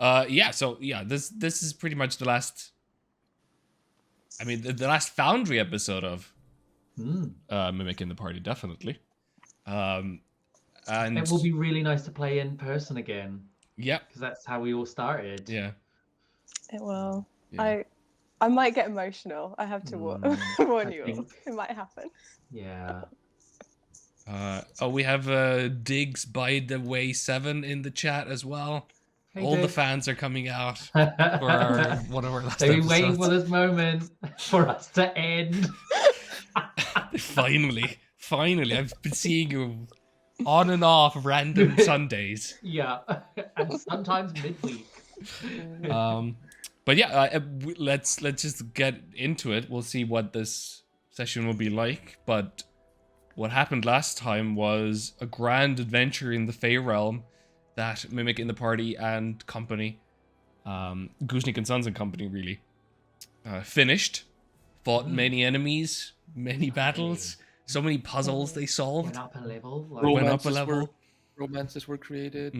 Yeah. So yeah, this is pretty much the last. I mean, the last Foundry episode of Mimicking the Party, definitely. And it will be really nice to play in person again. Yeah, because that's how we all started. Yeah, it will. Yeah. I might get emotional. I have to warn you all. It might happen. Yeah. We have Diggs by the way 7 in the chat as well. Hey, all Diggs. The fans are coming out for one of our last They've been episodes. waiting for this moment for us to end. Finally, I've been seeing you on and off random Sundays. Yeah, and sometimes midweek. But yeah, let's just get into it. We'll see what this session will be like. But what happened last time was a grand adventure in the Fey realm that Mimicking the Party and company, Guznik and Sons and company, really finished. Fought many enemies, many battles, so many puzzles they solved. Went up a level. Romances were created.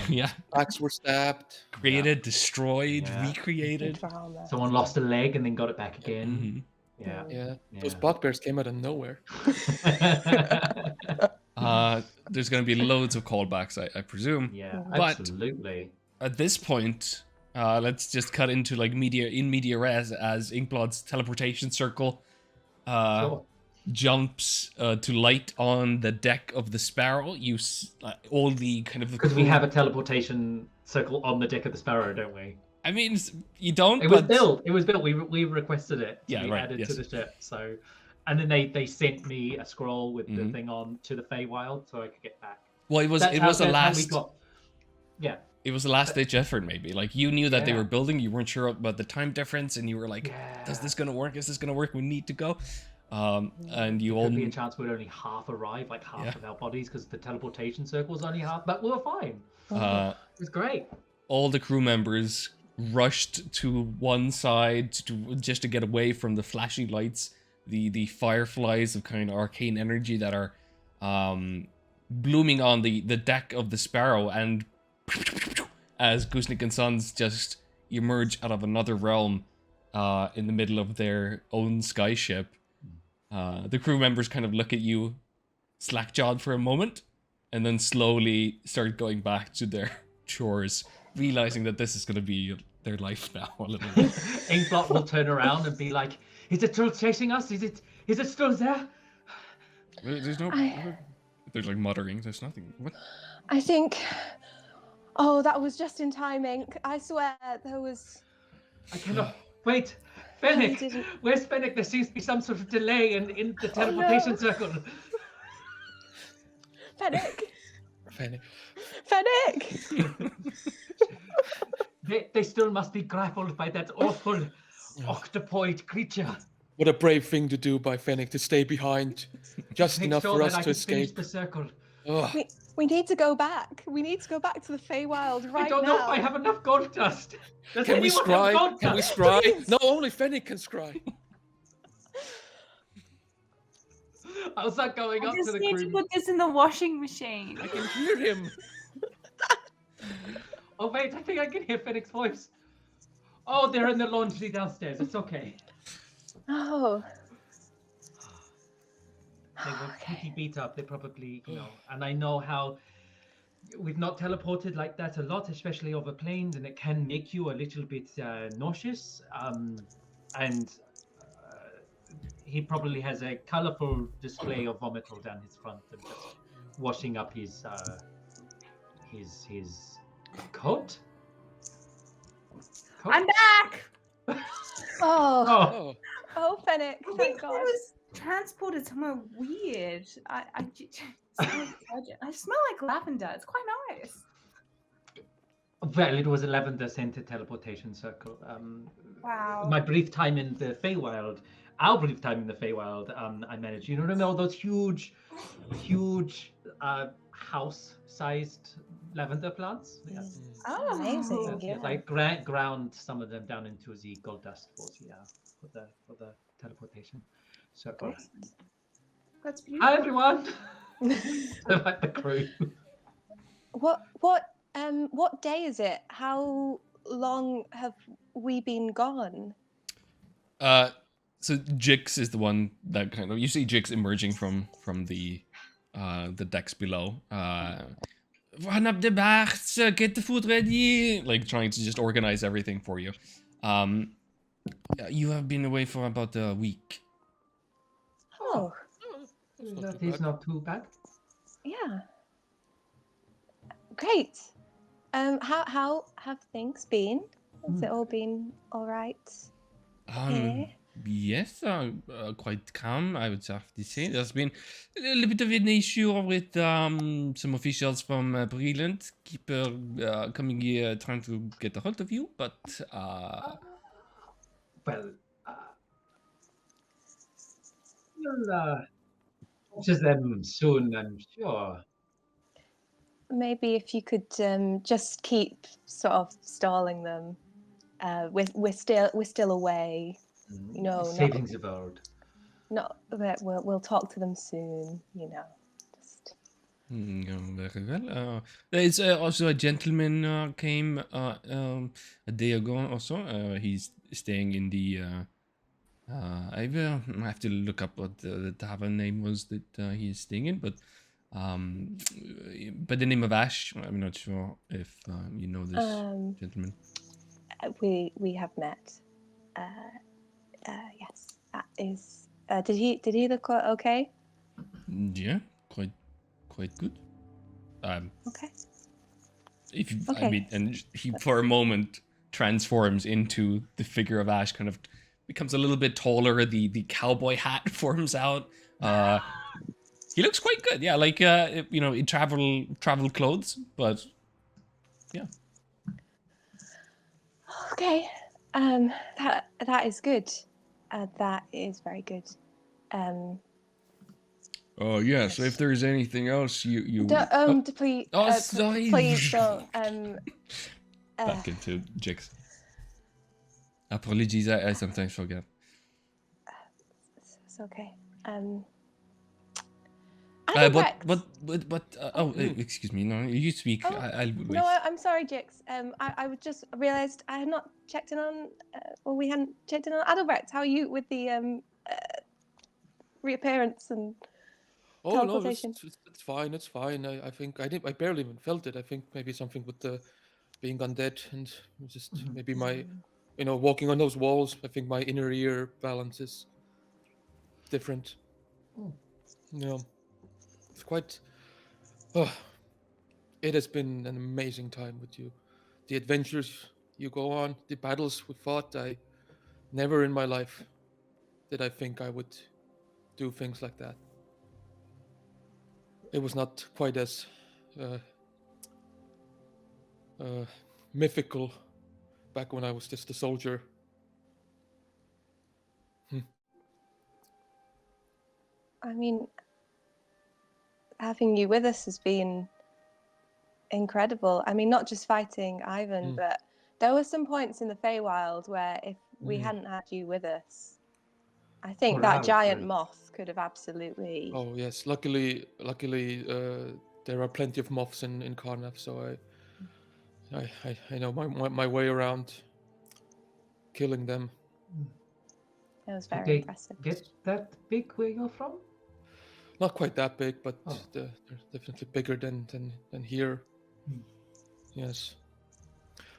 Yeah. Backs were stabbed. Created, destroyed, recreated. Someone lost a leg and then got it back again. Yeah. Those bugbears came out of nowhere. There's going to be loads of callbacks, I presume. Yeah, but absolutely. At this point, let's just cut into like media res as Inkblot's teleportation circle jumps to light on the deck of the Sparrow. All the kind of because we have a teleportation circle on the deck of the Sparrow, don't we? I mean, you don't. It was built. We requested it to be added to the ship. So, and then they sent me a scroll with the thing on to the Feywild so I could get back. Well, it was the last. Yeah. It was the last ditch effort, maybe. Like you knew that they were building, you weren't sure about the time difference, and you were like, "Is this gonna work? Is this gonna work? We need to go." And you all could be a chance we'd only half arrive, like half of our bodies, because the teleportation circle was only half, but we were fine. It was great. All the crew members rushed to one side just to get away from the flashing lights, the fireflies of kind of arcane energy that are blooming on the deck of the Sparrow, and as Guznik and Sons just emerge out of another realm in the middle of their own skyship. The crew members kind of look at you slack-jawed for a moment, and then slowly start going back to their chores, realizing that this is going to be their life now a little bit. Inkblot will turn around and be like, "Is it still chasing us? Is it still there?" There's no... There's like muttering. There's nothing. What? I think... Oh, that was just in time, Ink. I swear there was... I cannot... Wait! Fennec! Where's Fennec? There seems to be some sort of delay in the teleportation circle. Fennec! Fennec! They still must be grappled by that awful octopoid creature. What a brave thing to do by Fennec, to stay behind. Just enough for us to escape. The circle. We need to go back. We need to go back to the Feywild right now. I don't know if I have enough gold dust. Can we scry? Can we scry? Please. No, only Fennec can scry. How's that going up to the crew? I just need to put this in the washing machine. I can hear him. Oh wait, I think I can hear Fennec's voice. Oh, they're in the laundry downstairs. It's okay. Oh. They were pretty beat up. They probably, and I know how we've not teleported like that a lot, especially over planes, and it can make you a little bit nauseous. And he probably has a colorful display of vomital down his front and just washing up his coat. I'm back. Oh, Fennec! Thank God. I was transported somewhere weird. I smell like lavender. It's quite nice. Well, it was a lavender scented teleportation circle. Wow. My brief time in the Feywild, our brief time in the Feywild, I managed. You remember all those huge house-sized lavender plants? Yeah. Oh, amazing! Yeah. I ground some of them down into the gold dust for the teleportation circle. That's beautiful. Hi everyone. Like the crew. What What day is it? How long have we been gone? So Jix is the one that kind of, you see Jix emerging from the decks below. Run up the baths, get the food ready, like trying to just organize everything for you. You have been away for about a week. Oh, That's not That too is bad. not too bad. yeah. Great. How have things been? Has it all been all right here? Yes, quite calm, I would have to say. There's been a little bit of an issue with some officials from Breland keep coming here trying to get a hold of you, but Well, you'll talk to them soon, I'm sure. Maybe if you could just keep sort of stalling them. We're still away. You know, Saving the world. not that we'll talk to them soon. You know, just very well. There's also a gentleman came a day ago or so. He's staying in the. I will have to look up what the tavern name was that he's staying in, but by the name of Ash. I'm not sure if you know this gentleman. we have met. Yes, that is. Did he look okay? Yeah, quite good. Okay. If you, I Okay. mean, and he for a moment transforms into the figure of Ash, kind of becomes a little bit taller. The cowboy hat forms out. He looks quite good. Yeah, like you know, in travel clothes, but yeah. Okay. That is good. That is very good. Oh yeah. So if there's anything else, you. Please. Oh, sorry. Please don't. Back into Jix. Apologies, I sometimes forget. It's okay. Excuse me. No, you speak. Oh, I'll wait. No, I'm sorry, Jix. I would just realised I had not checked in on, or we hadn't checked in on Adalbrecht. How are you with the reappearance and Oh no, teleportation? it's fine. It's fine. I think I barely even felt it. I think maybe something with the being undead and just maybe my, walking on those walls. I think my inner ear balance is different. It's quite. Oh, it has been an amazing time with you. The adventures you go on, the battles we fought. I never in my life did I think I would do things like that. It was not quite as mythical back when I was just a soldier. I mean, having you with us has been incredible. I mean, not just fighting Ivan, but there were some points in the Feywild where if we hadn't had you with us, I think that giant moth could have absolutely. Oh yes, luckily, there are plenty of moths in Karnaf, so I know my way around killing them. It was very impressive. Get that big where you're from? Not quite that big, but they're definitely bigger than here. Yes,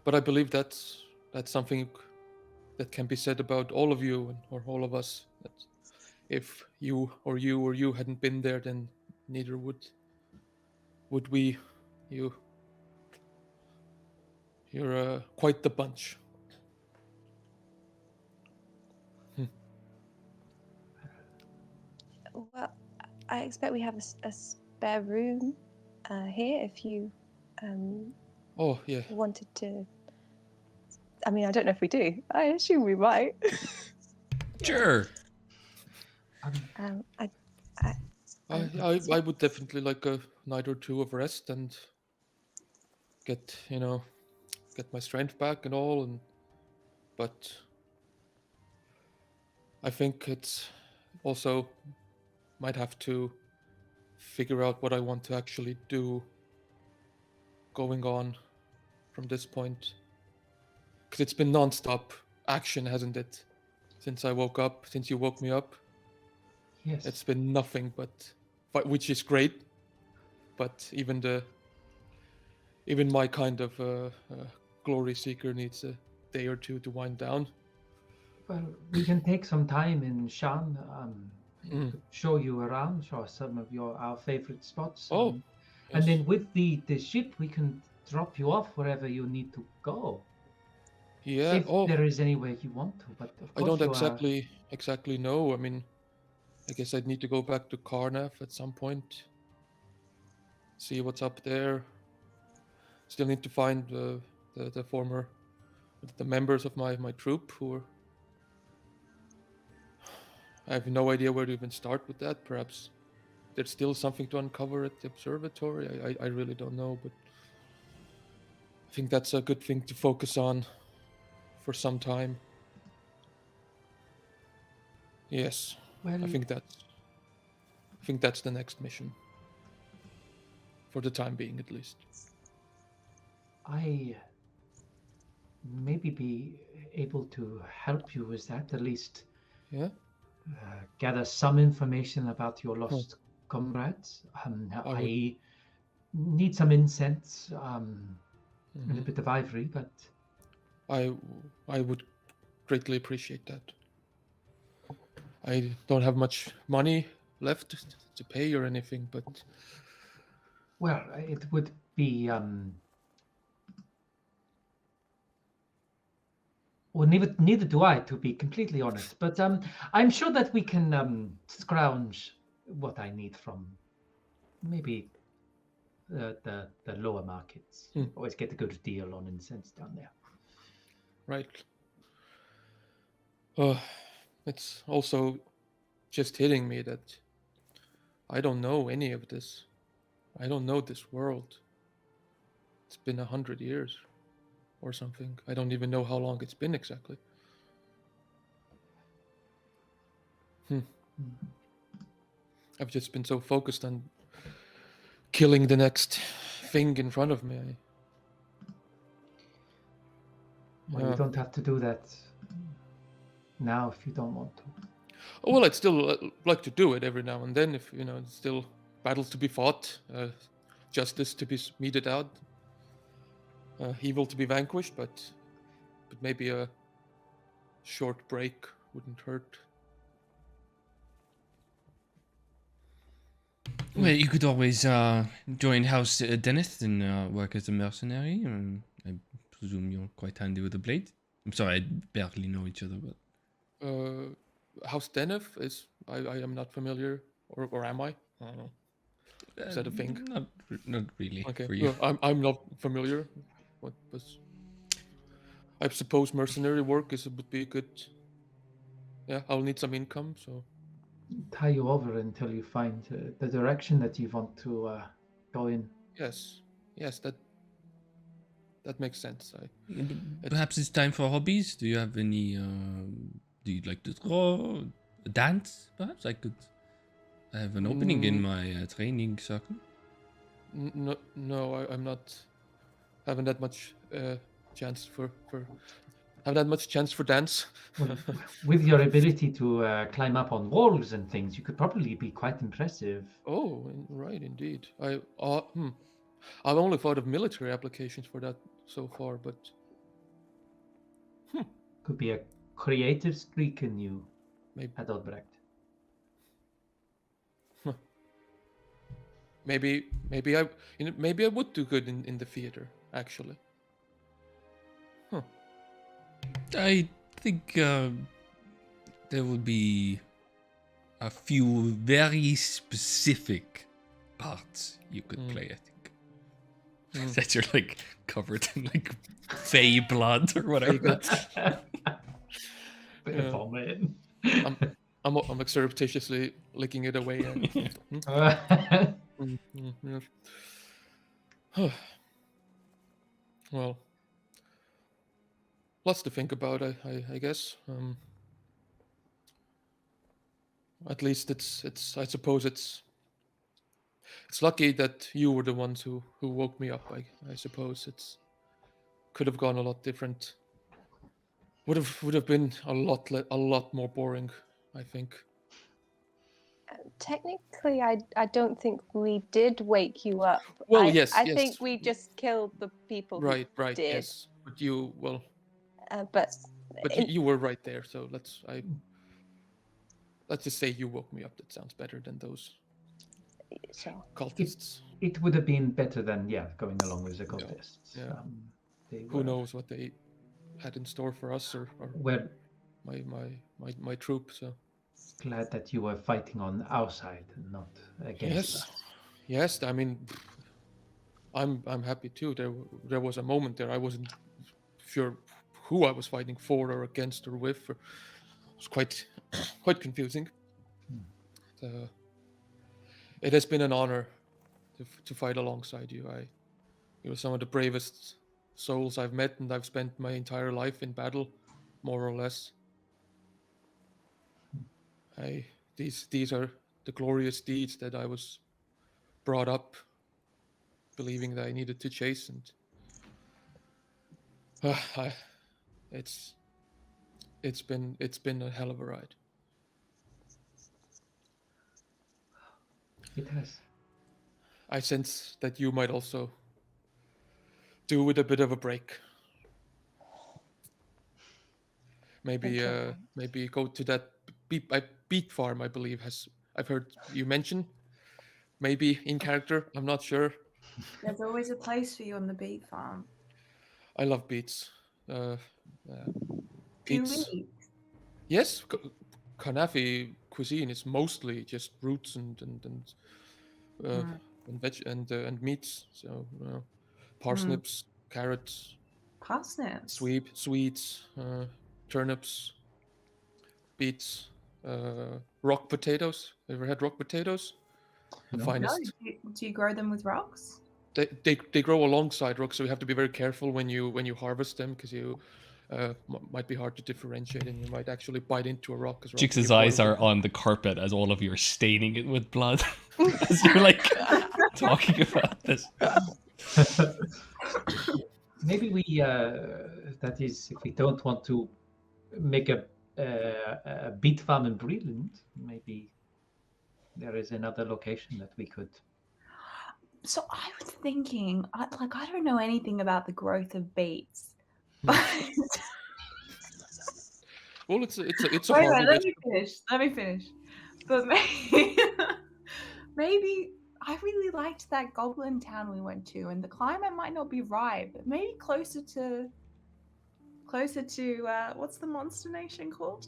but I believe that's something that can be said about all of you or all of us. That if you hadn't been there, then neither would we. You're quite the bunch. Well, I expect we have a spare room here if you Oh yeah. wanted to. I mean, I don't know if we do. I assume we might. Sure. I would definitely like a night or two of rest and get my strength back and all, but I think it's also might have to figure out what I want to actually do going on from this point, because it's been non-stop action, hasn't it? Since I woke up, since you woke me up, Yes. it's been nothing but which is great. But even my kind of glory seeker needs a day or two to wind down. Well, we can take some time in Shan, show you around, show us some of our favorite spots. Oh, and yes. then with the ship, we can drop you off wherever you need to go. Yeah. If there is anywhere you want to, but of course I don't exactly know. I mean, I guess I'd need to go back to Karnav at some point. See what's up there. Still need to find the members of my troop who are. I have no idea where to even start with that. Perhaps there's still something to uncover at the observatory. I really don't know, but I think that's a good thing to focus on for some time. Yes, Well, I think that's the next mission. For the time being, at least. I maybe be able to help you with that, at least. Yeah. Gather some information about your lost comrades. I need some incense, and a bit of ivory, but I would greatly appreciate that. I don't have much money left to pay or anything, but well, it would be well, neither do I, to be completely honest. But I'm sure that we can scrounge what I need from maybe the lower markets. Always get a good deal on incense down there. right. It's also just hitting me that I don't know any of this. I don't know this world. It's been 100 years or something. I don't even know how long it's been exactly. I've just been so focused on killing the next thing in front of me. Well, you don't have to do that now if you don't want to. Well, I'd still like to do it every now and then if, it's still battles to be fought, justice to be meted out, evil to be vanquished, but maybe a short break wouldn't hurt. Well, you could always join House Dennis and work as a mercenary. I presume you're quite handy with a blade. I'm sorry, I barely know each other, but House Denef is I am not familiar, or am I? I don't know. Is that a thing? Not really. Okay, For you. well, I'm not familiar. What was? I suppose mercenary work would be good. Yeah, I'll need some income, so. Tie you over until you find the direction that you want to go in. Yes, that makes sense. Perhaps it's time for hobbies. Do you have any? Do you like to draw, dance? Perhaps I have an opening in my training circle. No, I'm not having that much chance for dance. Well, with your ability to climb up on walls and things, you could probably be quite impressive. Oh, right, indeed. I've only thought of military applications for that so far, but Could be a creative streak in you, maybe. Adalbrecht. Maybe I would do good in the theater, actually. I think there will be a few very specific parts you could play, I think. That you're like covered in like fey blood or whatever. I'm surreptitiously licking it away. Well, lots to think about, I guess. At least I suppose it's lucky that you were the ones who woke me up. I suppose it's could have gone a lot different. Would have been a lot more boring, I think. Technically, I don't think we did wake you up. Well, I yes. think we just killed the people Right, who did. yes. But you, well, But you were right there. So let's just say you woke me up. That sounds better than those sure. cultists. It would have been better than going along with the cultists. Yeah. They Who were- knows what they had in store for us or Well, my troop. So glad that you were fighting on our side and not against us. Yes. I mean, I'm happy too. There was a moment there I wasn't sure who I was fighting for or against or with. It was quite confusing. It has been an honor to fight alongside you. You're some of the bravest souls I've met, and I've spent my entire life in battle, more or less. These are the glorious deeds that I was brought up believing that I needed to chase, and it's been a hell of a ride. It has. I sense that you might also do with a bit of a break. Maybe go to that beet farm. I believe I've heard you mention. Maybe in character. I'm not sure. There's always a place for you on the beet farm. I love beets. Do Beets. we? Yes, Kanafi cuisine is mostly just roots and meats. So parsnips, carrots, Parsnips. sweets, turnips, beets, rock potatoes. Ever had rock potatoes? The No. finest. No, do you grow them with rocks? They grow alongside rocks, so you have to be very careful when you harvest them because you might be hard to differentiate, and you might actually bite into a rock. Jix's eyes are on the carpet as all of you are staining it with blood as you're like talking about this. Maybe we, that is, if we don't want to make a beet farm in Breland, maybe there is another location that we could. So I was thinking, I don't know anything about the growth of beets. Well, it's a Wait, hardy let vegetable. me finish. But maybe I really liked that goblin town we went to, and the climate might not be right, but maybe closer to what's the monster nation called?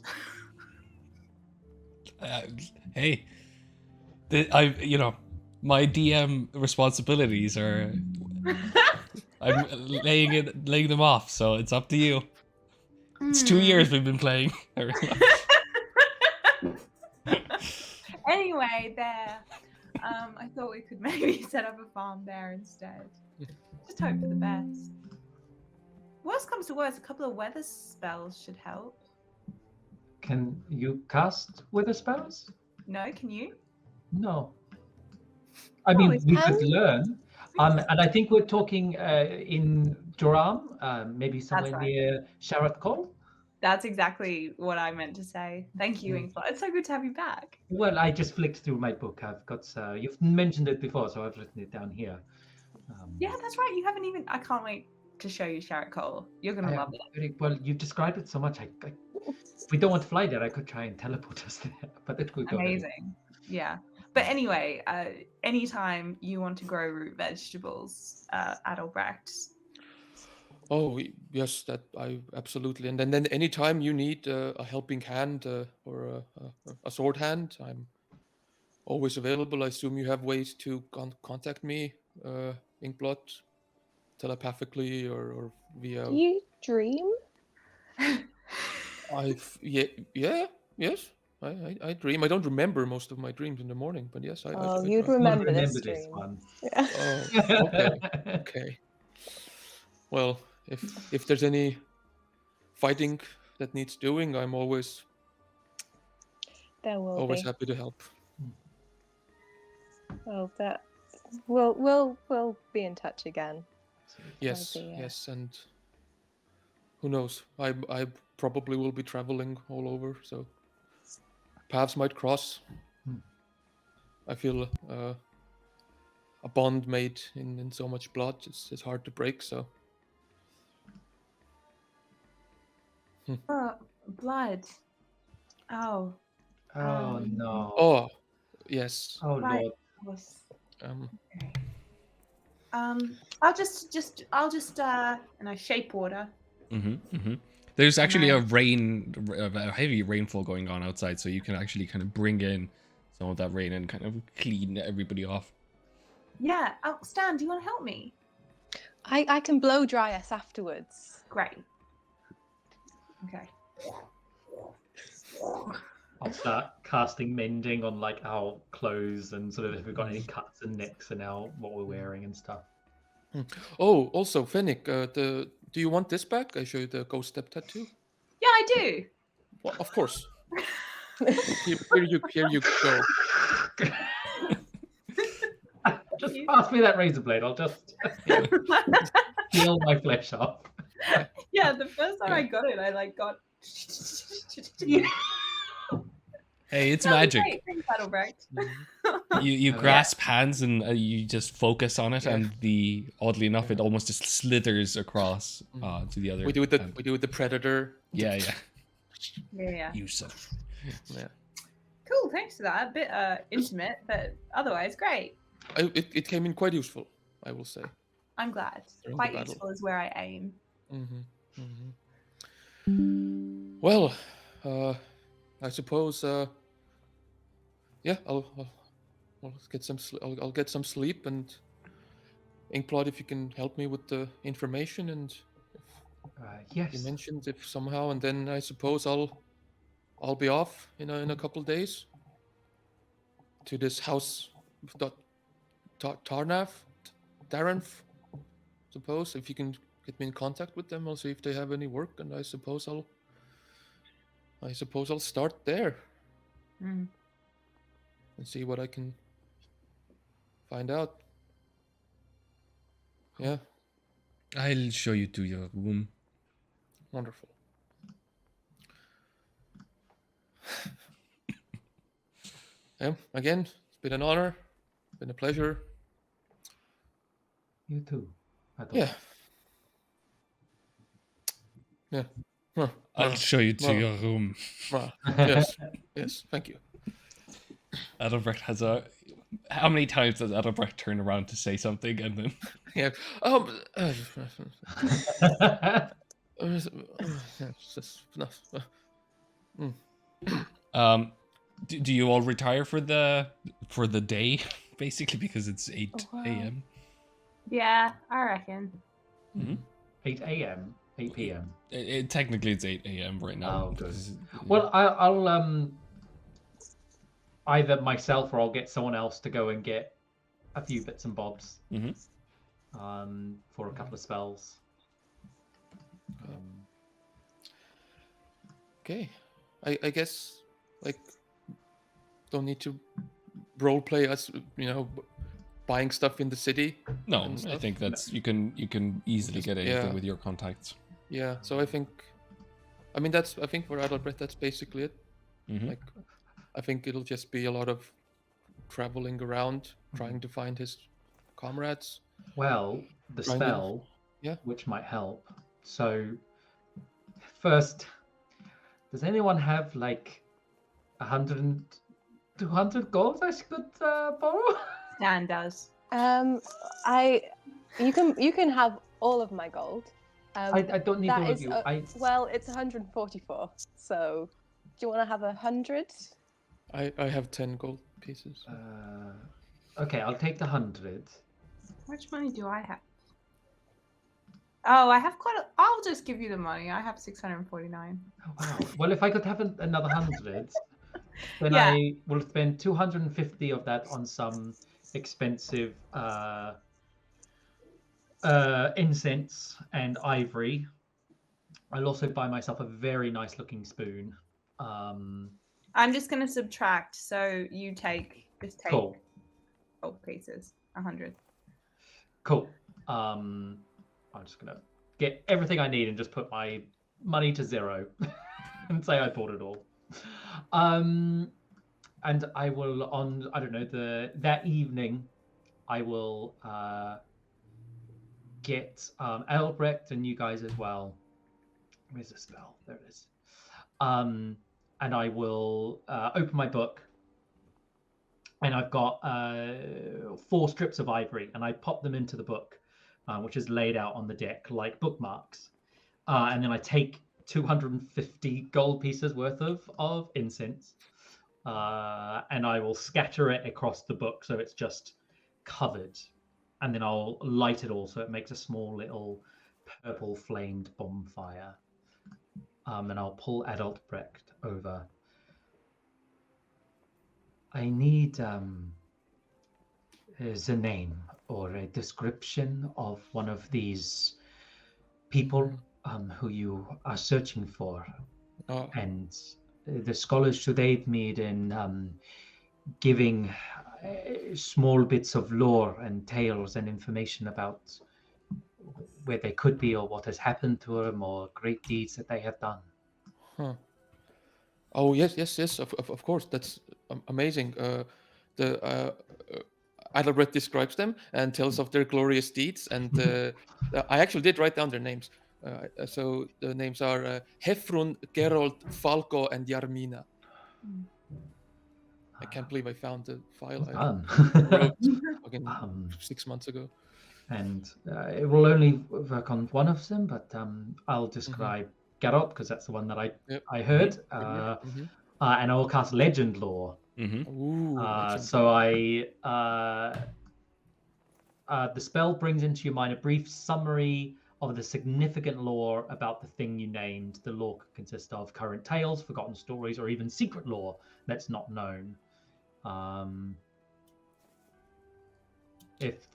Hey, my DM responsibilities are. I'm laying them off, so it's up to you. It's 2 years we've been playing. Anyway, there. I thought we could maybe set up a farm there instead. Just hope for the best. Worst comes to worst, a couple of weather spells should help. Can you cast weather spells? No, can you? No. I mean, it's we could learn. And I think we're talking in Joram, maybe somewhere right. near Sharat Col. That's exactly what I meant to say. Thank you, Inkfly. It's so good to have you back. Well, I just flicked through my book. I've got, you've mentioned it before, so I've written it down here. Yeah, that's right. You haven't even, I can't wait to show you Sharat Cole. You're going to love it. Well, you described it so much. If we don't want to fly there, I could try and teleport us there, but it could go amazing. Yeah. But anyway, anytime you want to grow root vegetables at Albrecht. Oh yes, that I absolutely. And then anytime you need a helping hand or a sword hand, I'm always available. I assume you have ways to contact me, Inkblot, telepathically or via. Do you dream? Yes. I dream. I don't remember most of my dreams in the morning, but yes, I You'd remember this dream. one. Yeah. Oh, okay. Well, if there's any fighting that needs doing, I'm always There will always be. happy to help. Well, we'll be in touch again. Yes, Maybe, yes, and who knows? I probably will be traveling all over, so paths might cross. I feel a bond made in so much blood. It's hard to break. So Oh, blood. Oh. Oh no. oh yes. Oh Right. lord. Okay. I'll just and I shape order. There's actually a heavy rainfall going on outside, so you can actually kind of bring in some of that rain and kind of clean everybody off. Yeah. Oh, Stan, do you want to help me? I can blow dry us afterwards. Great. Okay. I'll start casting mending on like our clothes and sort of if we've got any cuts and nicks and our what we're wearing and stuff. Oh, also, Fennec, do you want this back? I show you the ghost step tattoo. Yeah, I do. Well, of course. Here you go. Just pass me that razor blade. I'll just peel my flesh off. Yeah, the first time I got it, I like got. Hey, it's That was magic. great. Thanks, Adelbrecht. You grasp hands and you just focus on it, Yeah. and oddly enough, it almost just slithers across to the other. We do the predator. Yeah. Yeah. You suck. Yeah. Cool. Thanks for that. A bit intimate, but otherwise great. It came in quite useful, I will say. I'm glad. During the Quite battle. useful is where I aim. Well, I suppose. Yeah, I'll get some. I'll get some sleep, and Inkblot, if you can help me with the information, and Yes. you mentioned if somehow, and then I suppose I'll be off in a couple days to this house, Taranf. Suppose if you can get me in contact with them, I'll see if they have any work, and I suppose I'll start there and see what I can find out. Yeah, I'll show you to your room. wonderful. Yeah, again, it's been an honor, been a pleasure. You too. Yeah. Huh. I'll show you to your room. Yes, thank you. Adelbrecht has a. How many times does Adelbrecht turn around to say something and then? Yeah. Do you all retire for the day, basically, because it's 8 a.m. Yeah, I reckon. 8 a.m. 8 p.m. Technically, it's 8 a.m. right now. Oh, good. Well, I'll either myself or I'll get someone else to go and get a few bits and bobs for a couple of spells. Okay, I guess like don't need to role play us, buying stuff in the city. No, and I stuff. think that's you can easily get anything Yeah. with your contacts. Yeah, so I think for Adalbrecht that's basically it. Like, I think it'll just be a lot of traveling around, trying to find his comrades. Well, the Trying to- spell, Yeah. which might help. So, first, does anyone have like 100 and 200 gold I could borrow? Stan does. You can have all of my gold. I don't need that all of is you. well, it's 144. So, do you want to have 100? I have 10 gold pieces. Okay, I'll take the 100. How much money do I have? Oh, I have I'll just give you the money. I have 649. Oh, wow. Well, if I could have another 100, then Yeah. I will spend 250 of that on some expensive incense and ivory. I'll also buy myself a very nice looking spoon. I'm just going to subtract. So you take Cool. gold pieces. 100. Cool. I'm just gonna get everything I need and just put my money to 0 and say I bought it all. And I will I don't know, that evening I will get Albrecht and you guys as well. Where's the spell? There it is. And I will open my book, and I've got 4 strips of ivory, and I pop them into the book, which is laid out on the deck like bookmarks. And then I take 250 gold pieces worth of incense, and I will scatter it across the book so it's just covered. And then I'll light it all so it makes a small little purple flamed bonfire. And I'll pull Adalbrecht over. I need the name or a description of one of these people who you are searching for. And the scholars should aid me in giving small bits of lore and tales and information about where they could be or what has happened to them or great deeds that they have done. Oh yes. Of course, that's amazing. Adalbert describes them and tells of their glorious deeds, and I actually did write down their names. So the names are Hefrun, Gerold, Falco, and Yarmina. I can't believe I found the file I wrote 6 months ago. And it will only work on one of them, but I'll describe Geralt because that's the one that I heard. And I will cast Legend Lore. So the spell brings into your mind a brief summary of the significant lore about the thing you named. The lore could consist of current tales, forgotten stories, or even secret lore that's not known. If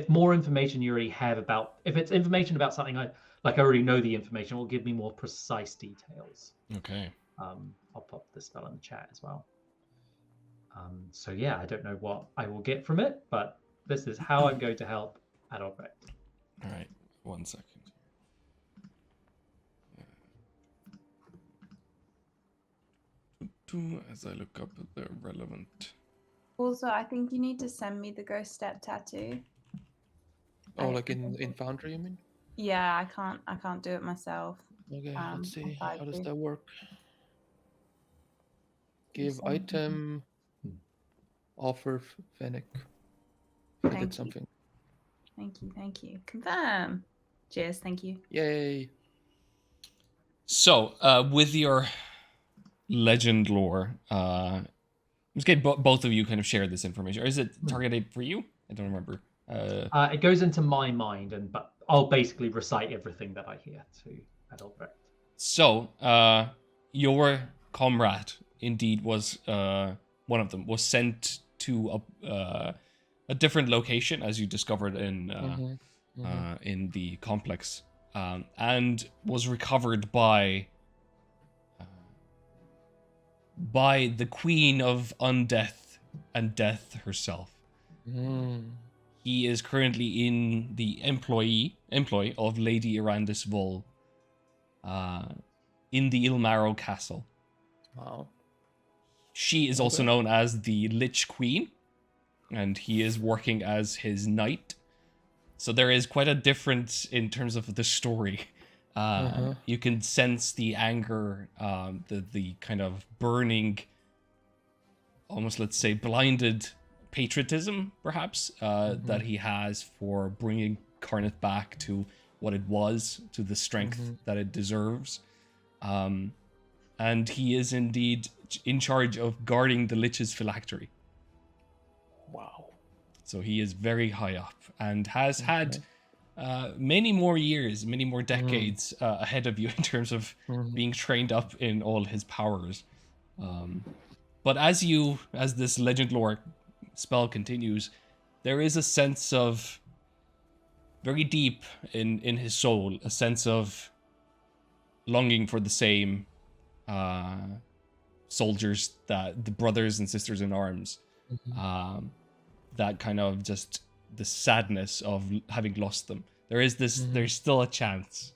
more information you already have about, if it's information about something I already know the information, it will give me more precise details. Okay. I'll pop the spell in the chat as well. So yeah, I don't know what I will get from it, but this is how I'm going to help Adalbrecht. All right, 1 second. As I look up the relevant. Also, I think you need to send me the ghost step tattoo. Oh, like in Foundry, you mean? Yeah, I can't do it myself. Okay, let's see. How does that work? Give item. Offer Fennec. I did something. Thank you. Confirm. Cheers, thank you. Yay. So, with your legend lore, let's get both of you kind of share this information. Or is it targeted for you? I don't remember. It goes into my mind, but I'll basically recite everything that I hear to Adalbrecht. So, your comrade indeed was one of them was sent to a different location, as you discovered in the complex, and was recovered by the Queen of Undeath and Death herself. He is currently in the employ of Lady Irandis Vol in the Ilmarrow Castle. Wow. She is also known as the Lich Queen, and he is working as his knight. So there is quite a difference in terms of the story. You can sense the anger, the kind of burning, almost, let's say, blinded patriotism, perhaps, that he has for bringing Karnath back to what it was, to the strength that it deserves. And he is indeed in charge of guarding the Lich's phylactery. Wow. So he is very high up and has had many more years, many more decades ahead of you in terms of being trained up in all his powers. But as this legend lore spell continues, there is a sense of, very deep in his soul, a sense of longing for the same soldiers, that the brothers and sisters in arms, that kind of just the sadness of having lost them, There is this. There's still a chance,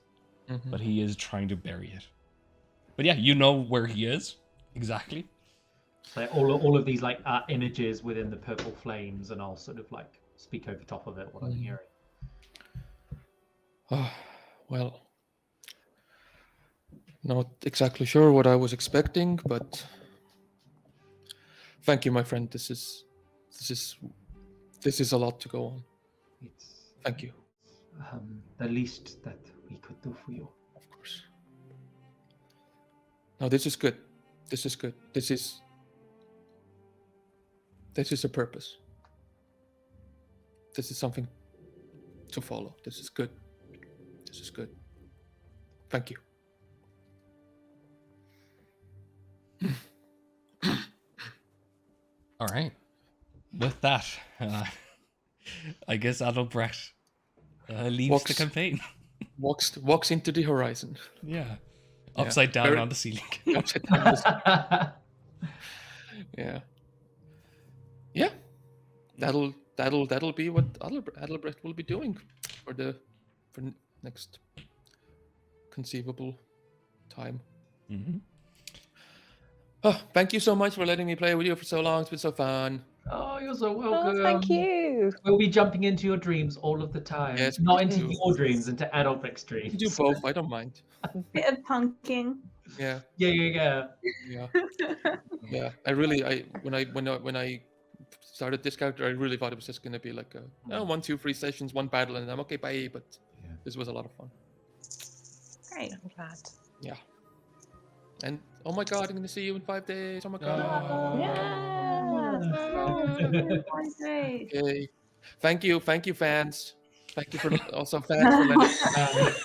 but he is trying to bury it. But yeah, you know where he is exactly. So all of these like images within the purple flames, and I'll sort of like speak over top of it what I'm hearing. Oh, well, not exactly sure what I was expecting, but thank you, my friend. This is a lot to go on. It's Thank you. the least that we could do for you. Of course. No, this is good. This is good. This is a purpose. This is something to follow. This is good. This is good. Thank you. All right. With that, I guess Adalbrecht leaves the campaign. Walks into the horizon. Yeah. Upside down on the ceiling. Upside down on the ceiling. Yeah. Yeah. That'll be what Adalbrecht will be doing for next conceivable time. Oh, thank you so much for letting me play with you for so long. It's been so fun. Oh, you're so welcome. Oh, thank you. We'll be jumping into your dreams all of the time. Yes, not please into do. your dreams, into Adalbrecht's dreams. You do both. I don't mind. Bit of punking. Yeah. Yeah. Yeah. When I started this character, I really thought it was just gonna be like 1, 2, 3 sessions, one battle, and I'm okay, bye. But this was a lot of fun. Great. I'm glad. Yeah. And oh my god, I'm gonna see you in 5 days. Oh my god. Great. Okay. Thank you, fans. Thank you for also fans for letting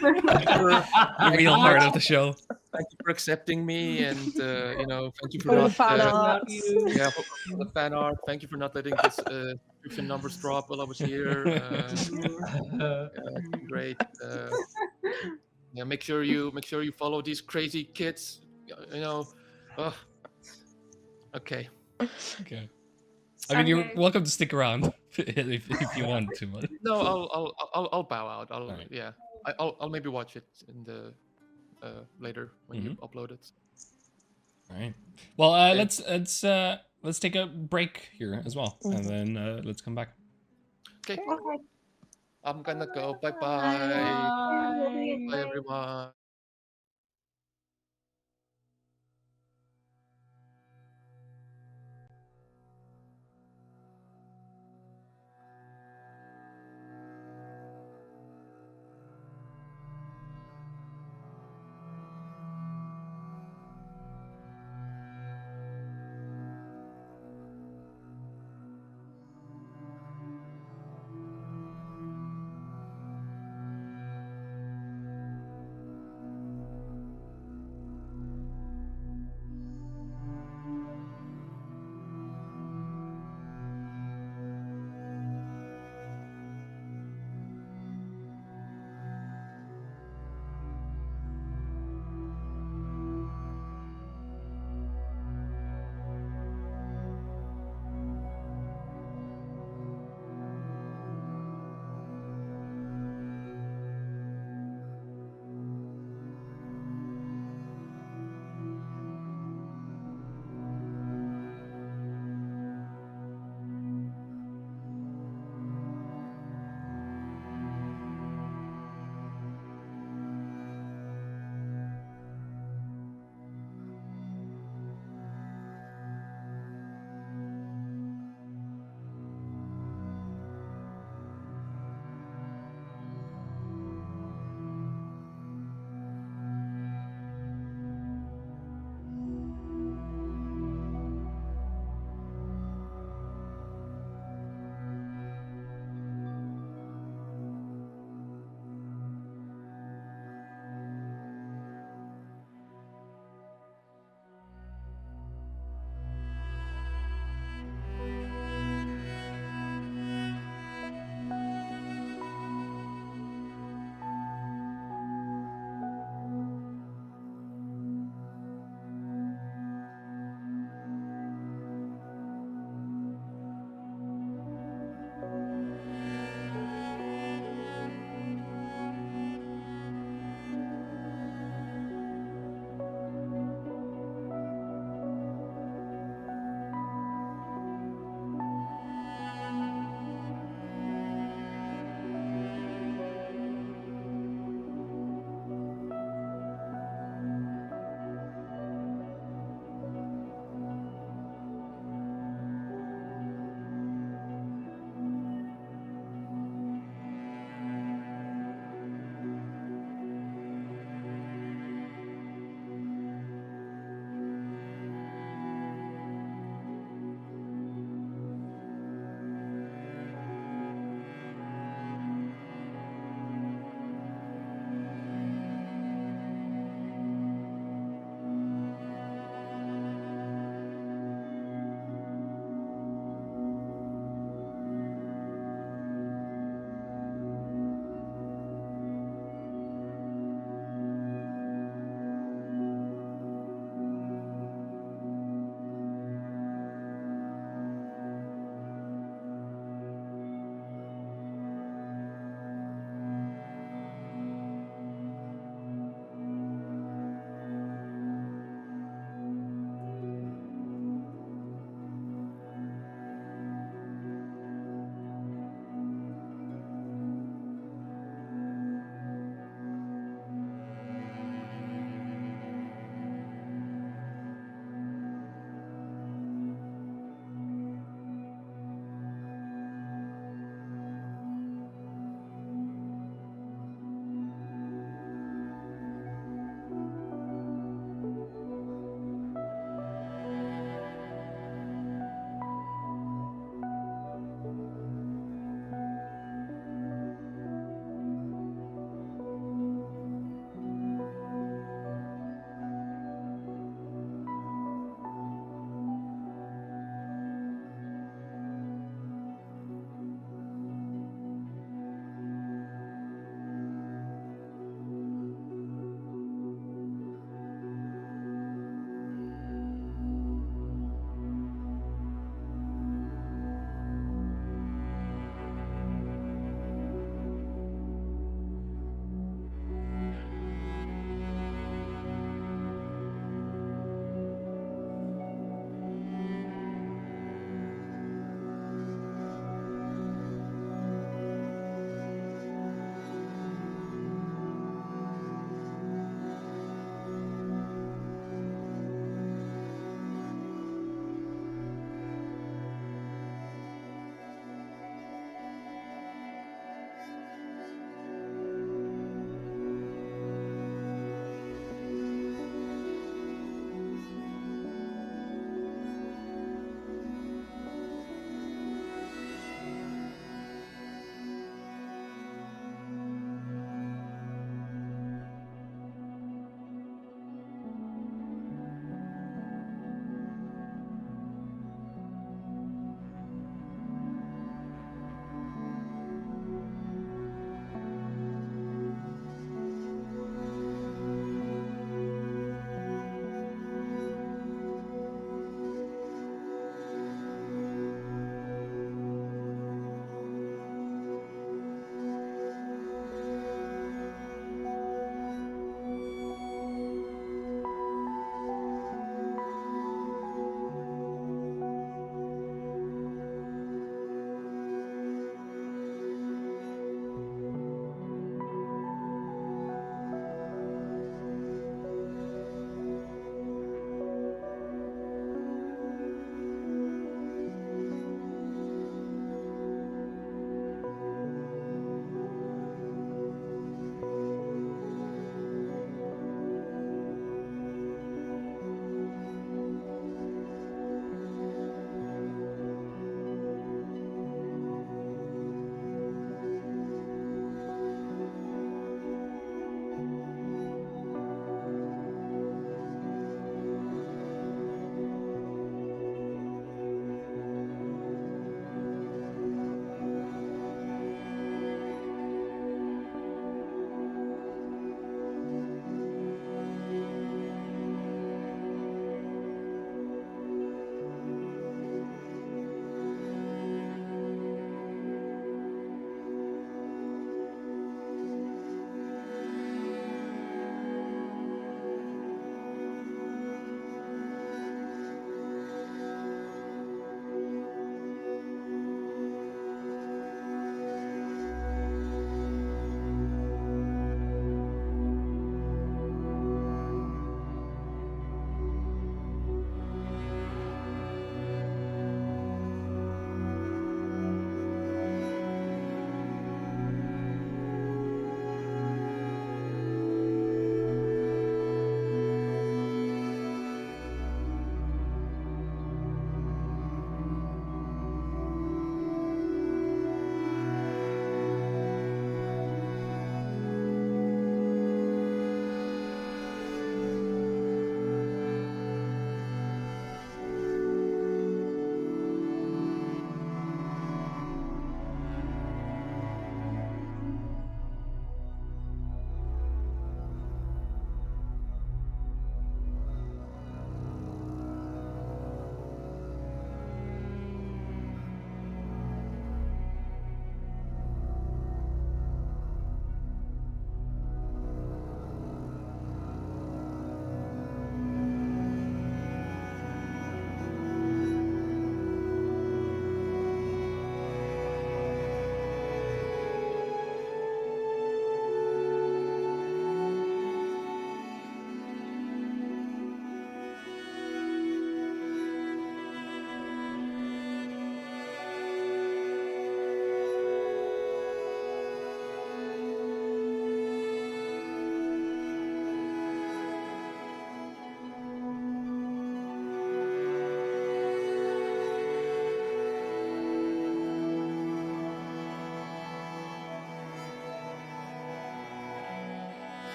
The real heart of the show. Thank you for accepting me, and thank you for For the not fan art. for the fan art. Thank you for not letting this subscription numbers drop while I was here. It's been great. Make sure you follow these crazy kids. Okay. Okay. I mean, you're welcome to stick around if you want to. But... No, I'll bow out. Right. Yeah. I'll maybe watch it in the later when you upload it. All right. Well, let's take a break here as well, and then let's come back. Okay. Okay. I'm gonna go. Bye bye. Bye everyone.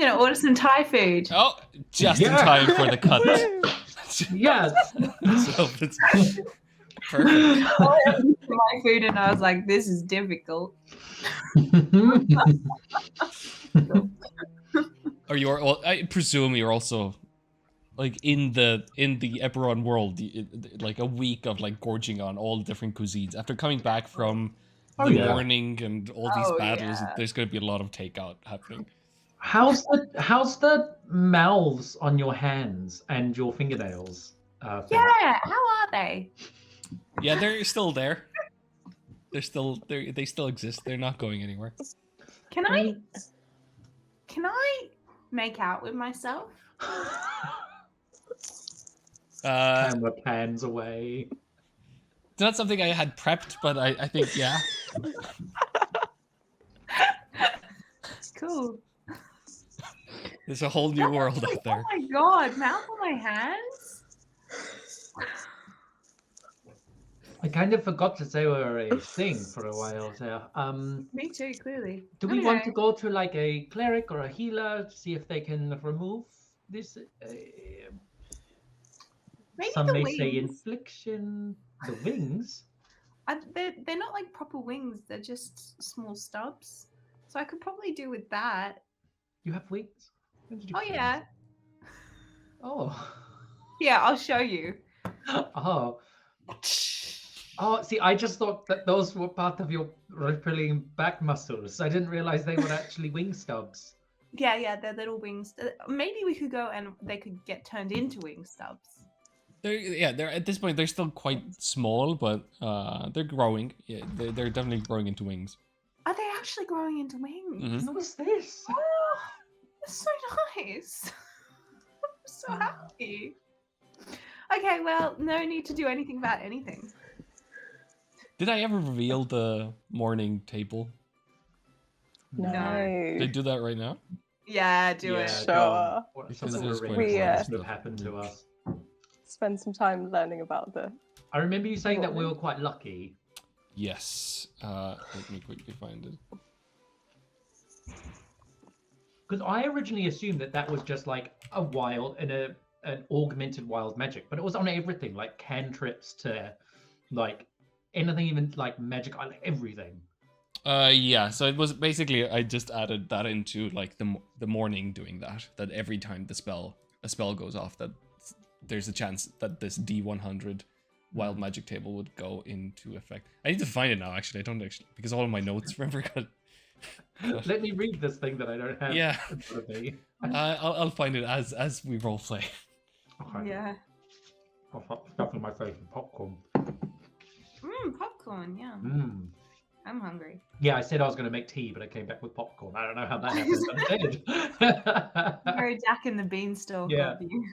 gonna order some Thai food. Oh, just in time for the cut. Yes. So it's perfect. My food, and I was like, "This is difficult." Or you're, well, I presume you're also like in the Eberron world, like a week of like gorging on all different cuisines after coming back from Oh, the yeah. morning and all these Oh, battles. yeah. There's going to be a lot of takeout happening. How's the mouths on your hands and your fingernails? Yeah, how are they? Yeah, they're still there. They still exist. They're not going anywhere. Can I make out with myself? Camera pans away. It's not something I had prepped, but I think, yeah. Cool. There's a whole new world out there. Oh my god, mouth on my hands? I kind of forgot to say we were a thing for a while there. Me too, clearly. Do we want to go to like a cleric or a healer to see if they can remove this? Maybe Some the may wings. say infliction. The wings? They're not like proper wings, they're just small stubs. So I could probably do with that. You have wings? When did you Oh get yeah. them? Oh. Yeah, I'll show you. Oh. Oh, see, I just thought that those were part of your rippling back muscles. I didn't realize they were actually wing stubs. Yeah, they're little wings. Maybe we could go and they could get turned into wing stubs. They're at this point they're still quite small, but they're growing. Yeah, they're definitely growing into wings. Are they actually growing into wings? Mhm. What's this? Oh, that's so nice. I'm so happy. Okay, well, no need to do anything about anything. Did I ever reveal the morning table? No. Did I do that right now? Yeah, do it. Sure. go on. What Because something there's horrendous quite a lot of would have stuff. happened to us. Spend some time learning about the. I remember you saying that we were quite lucky. Yes. Let me quickly find it. Because I originally assumed that that was just like a wild and an augmented wild magic, but it was on everything, like cantrips to like anything, even like magic, like everything. Yeah. So it was basically I just added that into like the morning doing that. That every time a spell goes off, that there's a chance that this D100 wild magic table would go into effect. I need to find it now. Actually, I don't actually because all of my notes remember got. Let me read this thing that I don't have. Yeah. in front of me. I'll find it as we roleplay. Okay. Yeah. I'll stop stuffing my face with popcorn. Popcorn, yeah. I'm hungry. Yeah, I said I was going to make tea, but I came back with popcorn. I don't know how that happened, but it did. Very Jack and the Beanstalk Yeah. of you.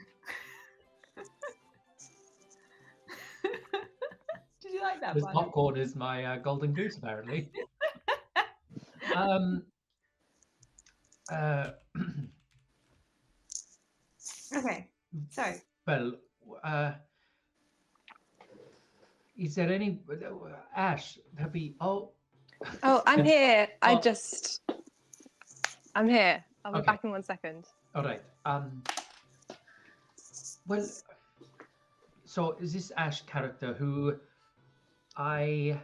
Did you like that? This Barney? popcorn is my golden goose, apparently. Okay, so Well, is there any Ash? Have we? Oh, I'm here. Oh. I'm here. I'll be Okay. back in 1 second. all right. Well, so is this Ash character who I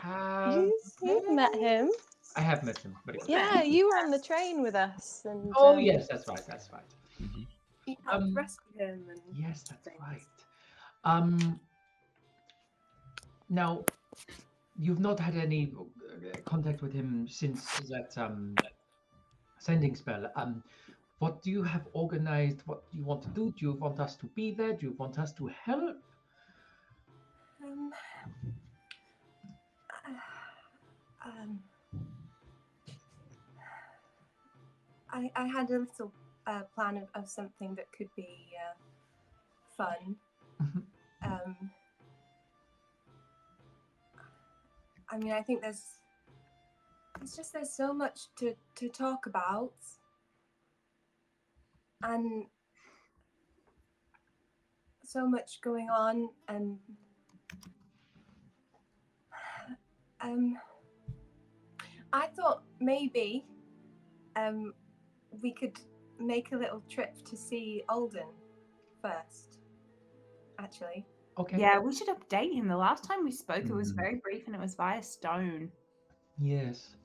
have? You've met him. I have met him. But Yeah, you were on the train with us. And, Oh yes, that's right. That's right. You helped Um, rescue him. And Yes, that's things. right. Now, you've not had any contact with him since that sending spell. What do you have organized? What do you want to do? Do you want us to be there? Do you want us to help? I had a little plan of something that could be fun. I mean, I think there's so much to talk about, and so much going on, and I thought maybe we could make a little trip to see Alden first, actually. Okay. Yeah, we should update him. The last time we spoke, it was very brief and it was via stone. Yes.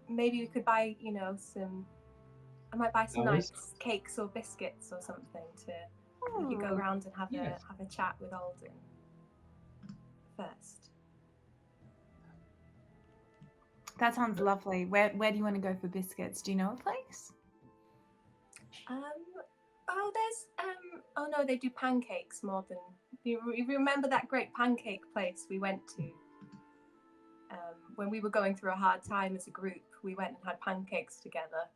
Maybe we could buy, I might buy some Nice. nice cakes or biscuits or something we could go Ooh. around and have Yes. a chat with Alden first. That sounds lovely. Where do you want to go for biscuits? Do you know a place? Oh no, they do pancakes more than you remember that great pancake place we went to when we were going through a hard time as a group. We went and had pancakes together.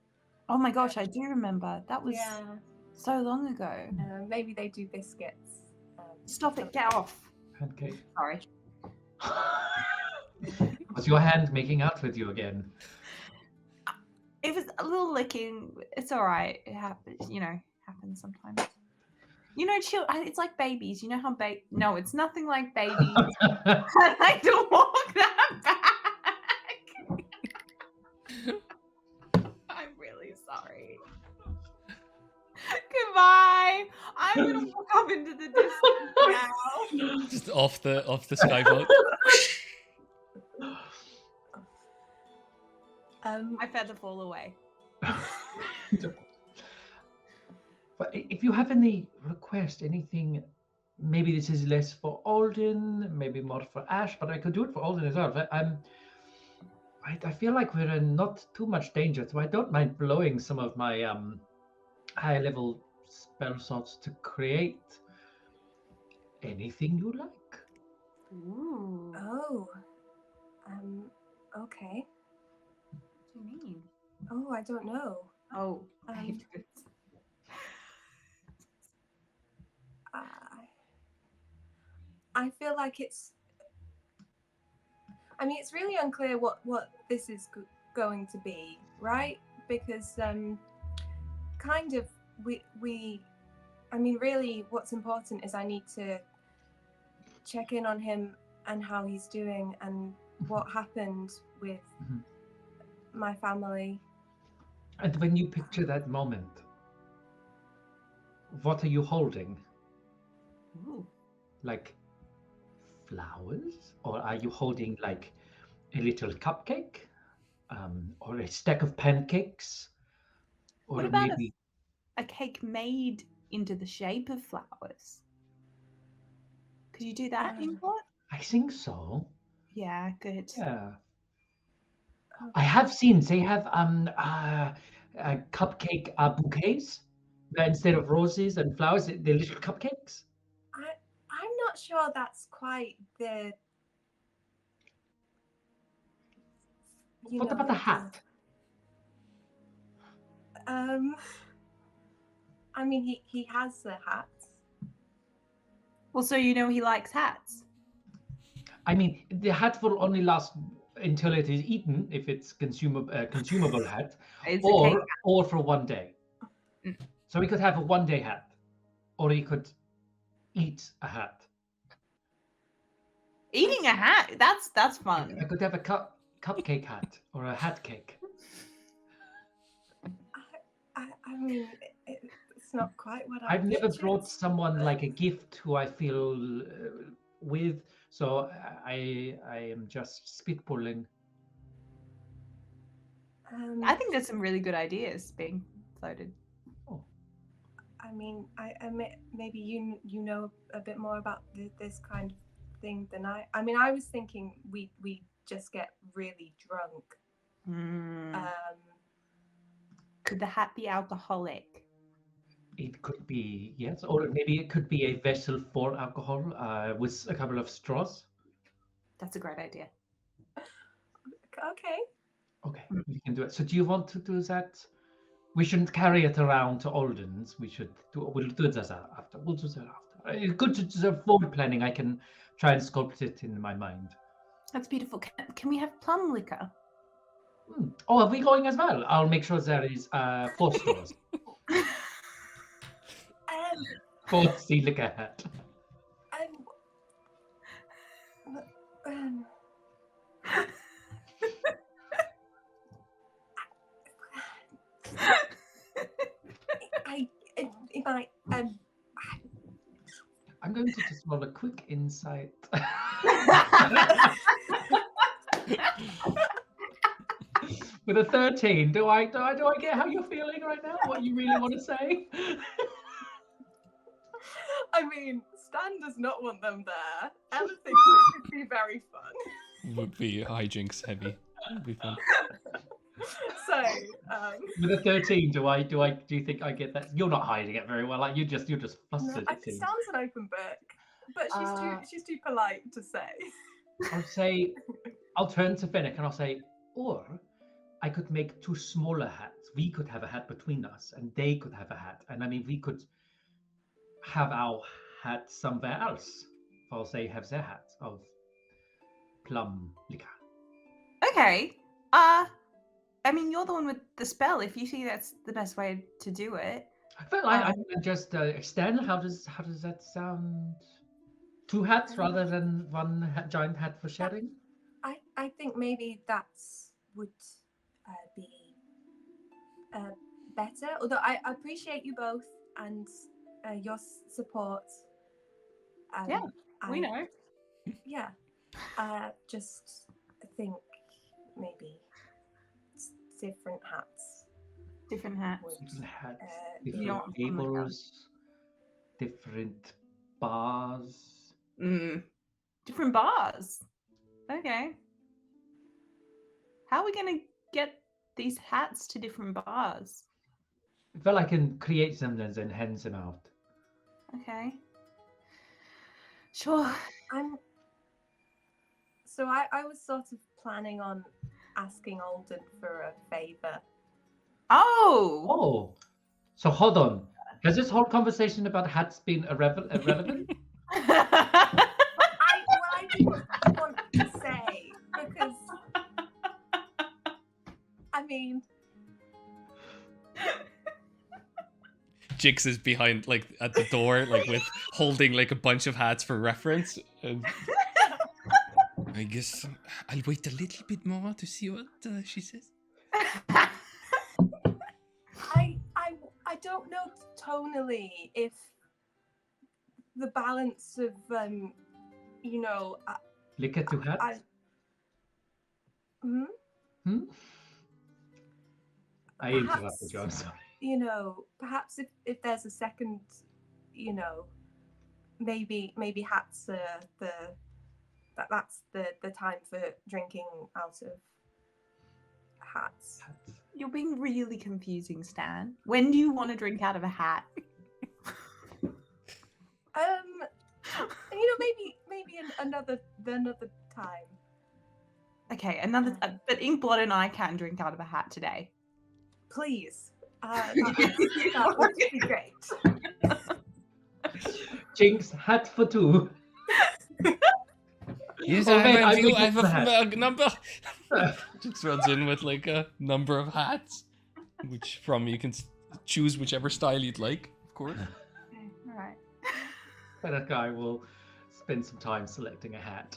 Oh my gosh, I do remember. That was so long ago. Maybe they do biscuits. Stop it, get off. Pancake. Sorry. Was your hand making out with you again? It was a little licking. It's all right. It happens, happens sometimes. It's like babies. You know how No, it's nothing like babies. I like to walk that back. I'm really sorry. Goodbye. I'm gonna walk up into the distance now. Just off the skyboat. I feather fall away. But if you have any request, anything, maybe this is less for Alden, maybe more for Ash, but I could do it for Alden as well. But I feel like we're in not too much danger, so I don't mind blowing some of my high level spell slots to create anything you like. Ooh. Oh. Okay. What do you mean? Oh, I don't know. Oh, I feel like it's really unclear what this is going to be, right? Because really what's important is I need to check in on him and how he's doing and what happened with my family. And when you picture that moment, what are you holding? Ooh. Like flowers? Or are you holding like a little cupcake? Or a stack of pancakes? Or What about maybe a cake made into the shape of flowers? Could you do that, Import? I think so. Yeah, good. Yeah. I have seen they have cupcake bouquets where instead of roses and flowers, they're little cupcakes. I'm not sure that's quite the. What about the hat? He has the hat. Well, so he likes hats. I mean, the hat will only last until it is eaten, if it's consumable hat, It's a cake. or for one day. So we could have a one-day hat, or you could eat a hat. Eating a hat, that's fun. I could have a cupcake hat or a hat cake. It's not quite what I've never pictured. brought someone like a gift who I feel with, so I am just spitballing. I think there's some really good ideas being floated. Oh. Maybe you know a bit more about this kind of thing than I. I was thinking we just get really drunk. Could the hat be alcoholic? It could be, yes, or maybe it could be a vessel for alcohol with a couple of straws. That's a great idea. Okay. Okay, we can do it. So do you want to do that? We shouldn't carry it around to Alden's. We'll do that after. We'll do that after. It's good to do forward planning. I can try and sculpt it in my mind. That's beautiful. Can we have plum liquor? Oh, are we going as well? I'll make sure there is 4 straws. 4 sea liquor hat. might. I'm going to just roll a quick insight. With a 13, do I get how you're feeling right now? What you really want to say? I mean, Stan does not want them there. Ella thinks it could be very fun. Would be hijinks heavy. Would be fun. So, with a 13, do you think I get that? You're not hiding it very well. Like you're just flustered. no, It seems. Stan's an open book, but she's too polite to say. I'll say, I'll turn to Fennec and I'll say, or I could make 2 smaller hats. We could have a hat between us, and they could have a hat. And I mean, we could have our hat somewhere else. I'll say, have their hat of plum liquor. Okay. I mean, you're the one with the spell. If you think that's the best way to do it. But I just extend. How does that sound? 2 hats rather than 1 giant hat for sharing. I think maybe that's would be better. Although I appreciate you both and your support. Yeah, we know. Yeah. Just think maybe different hats. Different hats. Different hats, yeah. different tables, different bars. Different bars. Okay. How are we going to get these hats to different bars? Well, I can create them and then hand them out. Okay. Sure. So I was sort of planning on asking Alden for a favor. Oh, so hold on. Has this whole conversation about hats been irrelevant? I didn't want to say because I mean, Jix is behind, like at the door, like with holding like a bunch of hats for reference. And I guess I'll wait a little bit more to see what she says. I don't know tonally if the balance of Liquor to hats? I interrupted you, I'm sorry. Perhaps if there's a second, maybe hats are that's the time for drinking out of hats. You're being really confusing, Stan. When do you want to drink out of a hat? Maybe another time. Okay, but Inkblot and I can drink out of a hat today. Please. That would be great. Jinx, hat for 2. Yes, Oh, I wait, have a number. Just runs in with like a number of hats, which from you can choose whichever style you'd like, of course. Okay, all right. But that guy will spend some time selecting a hat.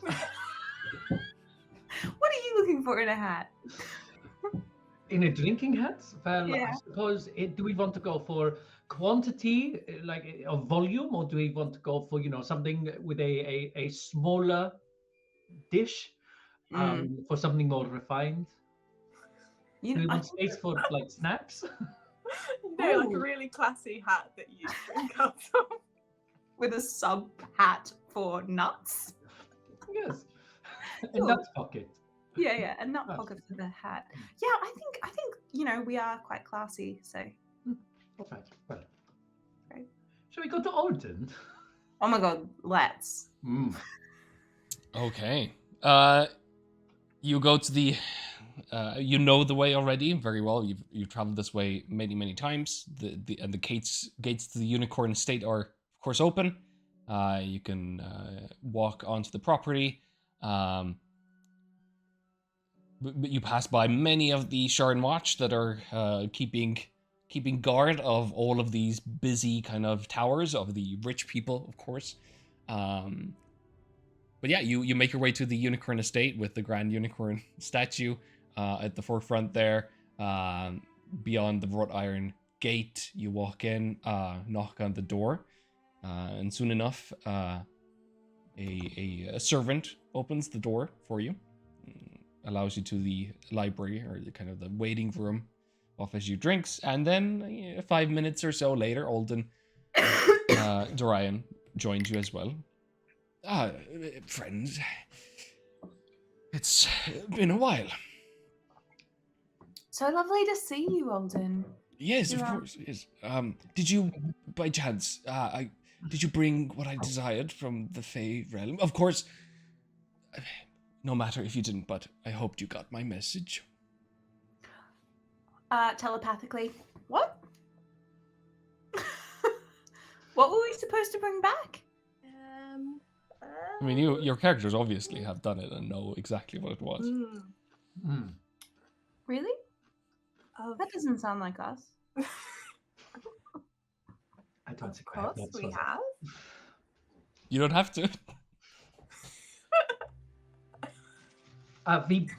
What are you looking for in a hat? In a drinking hat? Well, Yeah. I suppose, do we want to go for quantity, like of volume, or do we want to go for, something with a smaller dish, for something more refined? Do we want space for like snacks? Like a really classy hat that you drink out of. With a sub hat for nuts. Yes. Cool. A nut pocket. Yeah, a nut pocket for the hat. Yeah, I think we are quite classy. So. All right. Well. Great. Shall we go to Alden? Oh my God, let's. Okay. You go to the. You know the way already very well. You've traveled this way many times. The gates to the Unicorn Estate are of course open. You can walk onto the property. But you pass by many of the Sharn Watch that are keeping guard of all of these busy kind of towers of the rich people, of course. But yeah, you make your way to the Unicorn Estate with the Grand Unicorn statue at the forefront there, beyond the wrought iron gate. You walk in, knock on the door, and soon enough, a servant opens the door for you, allows you to the library or the kind of the waiting room, offers you drinks, and then 5 minutes or so later, Alden Dorian joins you as well. Friends, it's been a while. So lovely to see you, Alden. Yes, of course. Yes. Did you, by chance, did you bring what I desired from the Fey realm? Of course. No matter if you didn't, but I hoped you got my message. Telepathically. What? What were we supposed to bring back? I mean, your characters obviously have done it and know exactly what it was. Really? That doesn't sound like us. I don't Of think I have course notes we for that. have. You don't have to.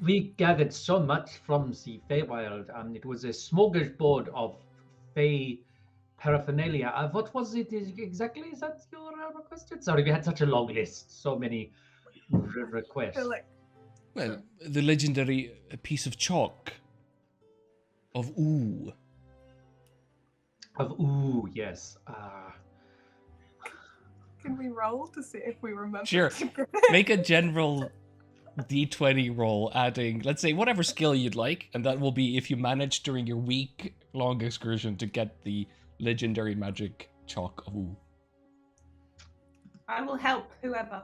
We gathered so much from the Feywild. It was a smorgasbord of Fey paraphernalia. What was it exactly? Is that your requested? Sorry, we had such a long list. So many requests. I feel like Well, the legendary piece of chalk of ooh. Of ooh, yes. can we roll to see if we remember? Sure. to get it? Make a general D20 roll, adding, let's say, whatever skill you'd like, and that will be if you manage during your week-long excursion to get the legendary magic chalk of ooh. I will help whoever.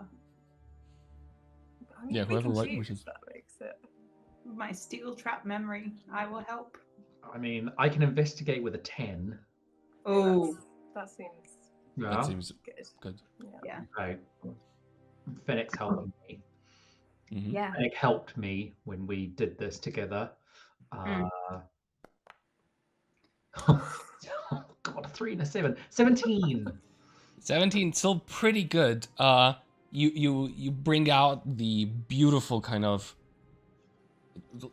I mean, Yeah, we whoever can right choose, wishes. that makes it. With my steel trap memory, I will help. I mean, I can investigate with a 10. Oh, That seems Yeah. That seems good. good. yeah. Right. Fennec helped me. Mhm. Yeah. Fennec helped me when we did this together. Oh God, 3 and a 7. 17. 17, still pretty good. You bring out the beautiful kind of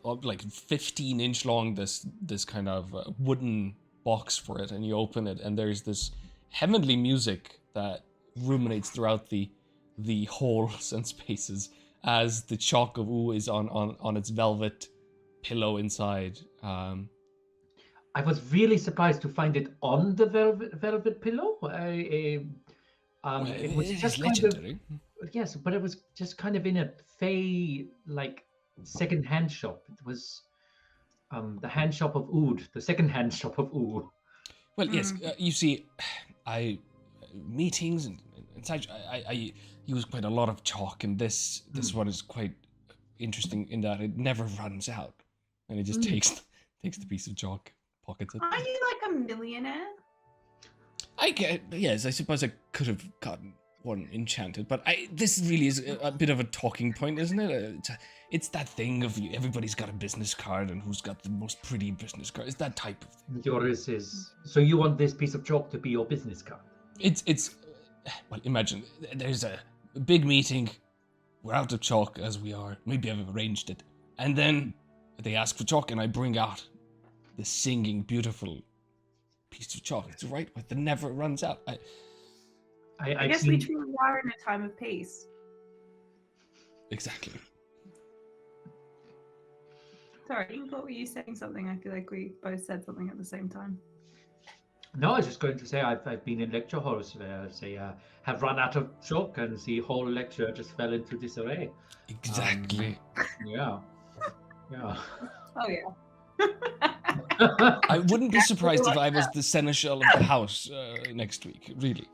like 15-inch long this kind of wooden box for it, and you open it, and there's this heavenly music that ruminates throughout the halls and spaces as the chalk of ooh is on its velvet pillow inside. I was really surprised to find it on the velvet pillow. It was it just is kind legendary. of, yes, but it was just kind of in a Fey like second-hand shop. It was the hand shop of Oud, the second-hand shop of Oud. Well, yes, you see, meetings and such. I use quite a lot of chalk, and this one is quite interesting in that it never runs out, and it just takes the piece of chalk, pockets it. Are you like a millionaire? Yes, I suppose I could have gotten one enchanted, but this really is a bit of a talking point, isn't it? It's that thing of everybody's got a business card and who's got the most pretty business card. It's that type of thing. Yours is. So you want this piece of chalk to be your business card? It's well, imagine there's a big meeting. We're out of chalk as we are. Maybe I've arranged it, and then they ask for chalk, and I bring out the singing, beautiful piece of chalk. It's right, but it never runs out. I guess we truly are in a time of peace. Exactly. Sorry, what were you saying? Something? I feel like we both said something at the same time. No, I was just going to say I've been in lecture halls where they have run out of chalk and the whole lecture just fell into disarray. Exactly. Yeah. Yeah. Oh yeah. I wouldn't be surprised if I was the seneschal of the house next week. Really.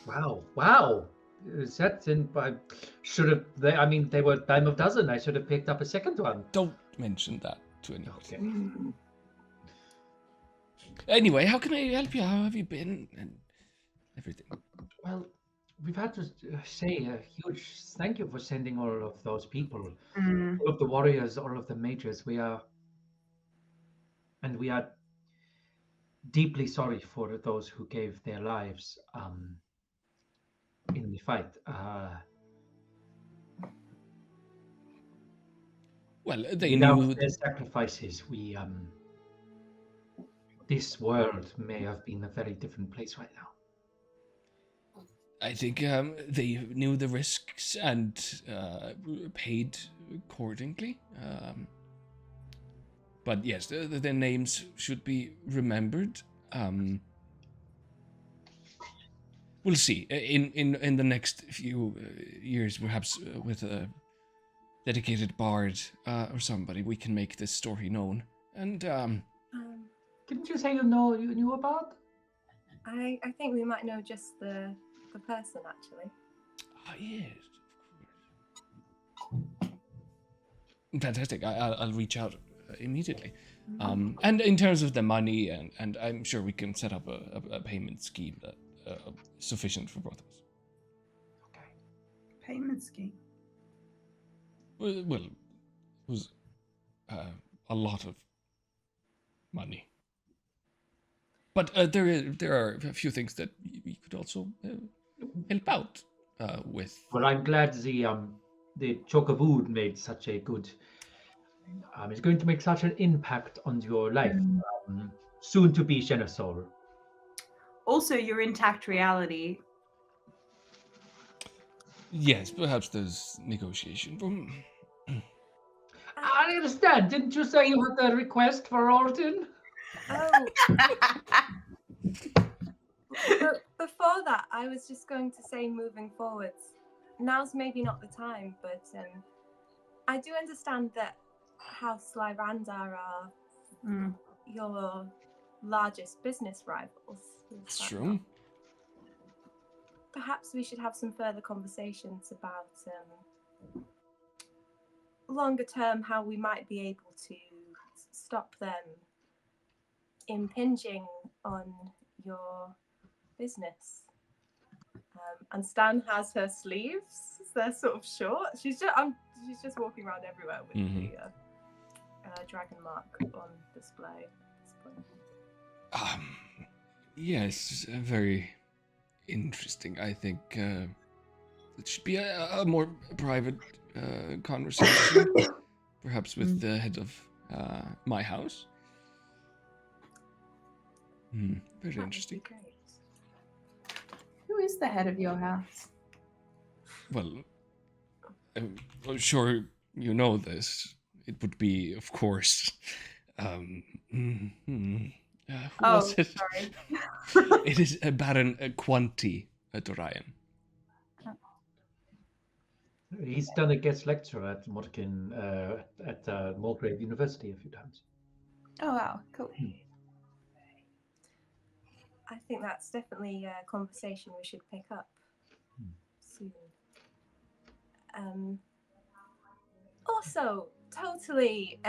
Wow. Is that in? I should have. They were dime of dozen. I should have picked up a second one. Don't mention that to anyone. Okay. Anyway, how can I help you? How have you been? And everything. Well, we've had to say a huge thank you for sending all of those people, all of the warriors, all of the mages. We are deeply sorry for those who gave their lives in the fight. Well, they Without knew. their sacrifices, this world may have been a very different place right now. I think they knew the risks and paid accordingly. But yes, their names should be remembered. We'll see. In the next few years, perhaps with a dedicated bard or somebody, we can make this story known. And Didn't you say you knew about? I think we might know just the person actually. Yes, of course. Fantastic. I'll reach out immediately. And in terms of the money, and I'm sure we can set up a payment scheme that sufficient for both of us. Okay. Payment scheme. Well, it was a lot of money. But there are a few things that we could also help out with. Well, I'm glad the Chokawood made such a good. It's going to make such an impact on your life. Soon to be Genosol. Also, your intact reality. Yes, perhaps there's negotiation room. I understand. Didn't you say you had a request for Orton? Oh. But before that, I was just going to say, moving forwards, now's maybe not the time, but I do understand that House Lyrandar are your largest business rivals. It's true. Perhaps we should have some further conversations about longer term how we might be able to stop them impinging on your business. And Stan has her sleeves. They're sort of short. She's just walking around everywhere with the dragon mark on display at this point. Yes, very interesting. I think it should be a more private conversation, perhaps with the head of my house. Very interesting. Who is the head of your house? Well, I'm sure you know this. It would be, of course, who was it? Sorry. It is Baron Quanti Dorian. He's done a guest lecture at Mordkin at Mulgrave University a few times. Oh wow, cool. I think that's definitely a conversation we should pick up soon. Also, totally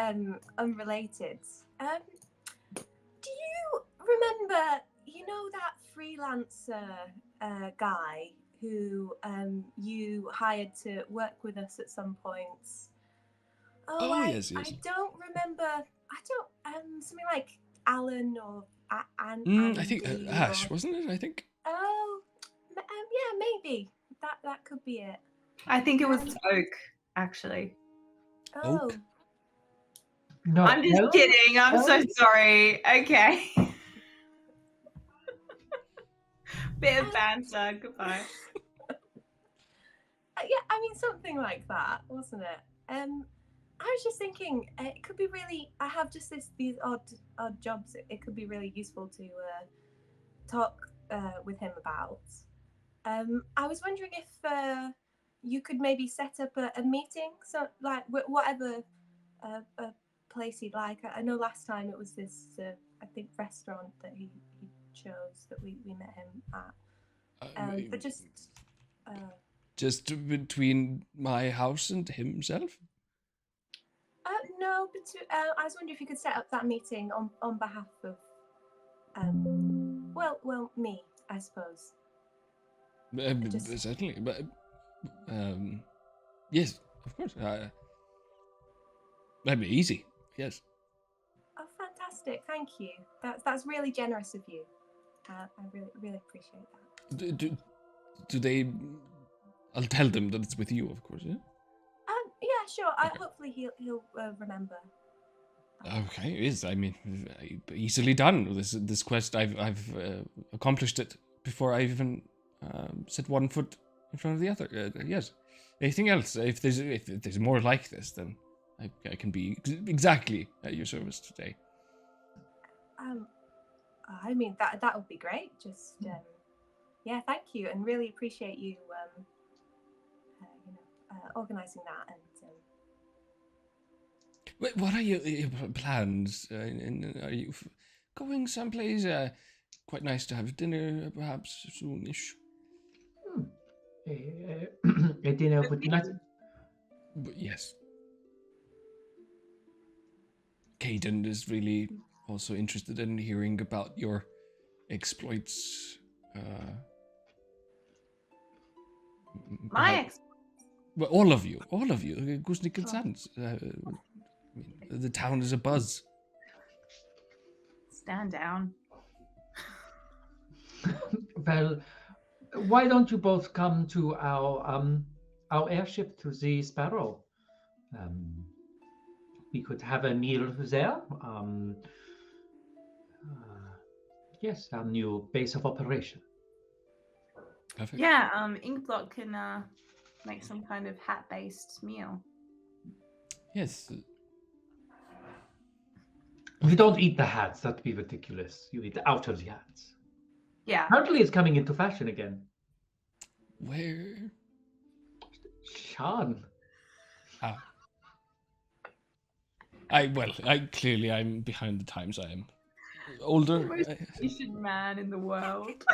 unrelated. Do you remember, that freelancer guy who you hired to work with us at some points? Yes. I don't remember. Something like Alan or I think Ash, wasn't it? I think. Oh, yeah, maybe that could be it. I think it was Oak, actually. Oh, Oak? No, I'm just kidding. I'm so sorry. Okay. Bit of banter. Goodbye. yeah, something like that, wasn't it? I was just thinking, it could be really. I have just these odd jobs. It could be really useful to talk with him about. I was wondering if you could maybe set up a meeting, so like whatever place he'd like. I know last time it was this, I think, restaurant that he chose that we met him at. But just between my house and himself. No, but I was wondering if you could set up that meeting on behalf of, well, me, I suppose. Certainly, but yes, of course. That'd be easy. Yes. Oh, fantastic! Thank you. That's really generous of you. I really appreciate that. Do they? I'll tell them that it's with you, of course. Yeah. Yeah, sure. Hopefully he'll remember. Okay, it is. I mean, easily done. This quest, I've accomplished it before I even set one foot in front of the other. Yes. Anything else? If there's more like this, then I can be exactly at your service today. I mean, that would be great. Just yeah, thank you, and really appreciate you organizing that. And What are your plans? Are you going someplace? Quite nice to have dinner, perhaps soonish. A dinner would be nice. Yes. Caden is really also interested in hearing about your exploits. My exploits. Well, all of you, Guznik and Sans. The town is abuzz. Stand down. Well, why don't you both come to our airship to the Sparrow? We could have a meal there. Yes, our new base of operation. Perfect. Yeah, Inkblot can make some kind of hat-based meal. Yes. You don't eat the hats. That'd be ridiculous. You eat out of the hats. Yeah. Apparently, it's coming into fashion again. Where? Sean. Ah. I'm behind the times. I am older. Most efficient man in the world.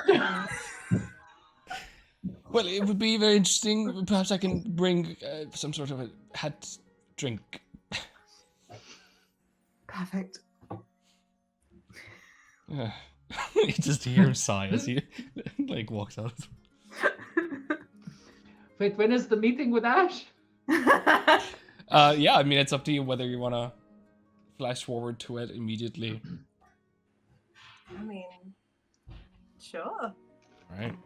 Well, it would be very interesting. Perhaps I can bring some sort of a hat drink. Perfect. You just hear him sigh as he walks out. Wait, when is the meeting with Ash? Yeah, I mean, it's up to you whether you want to flash forward to it immediately. I mean, sure. All right.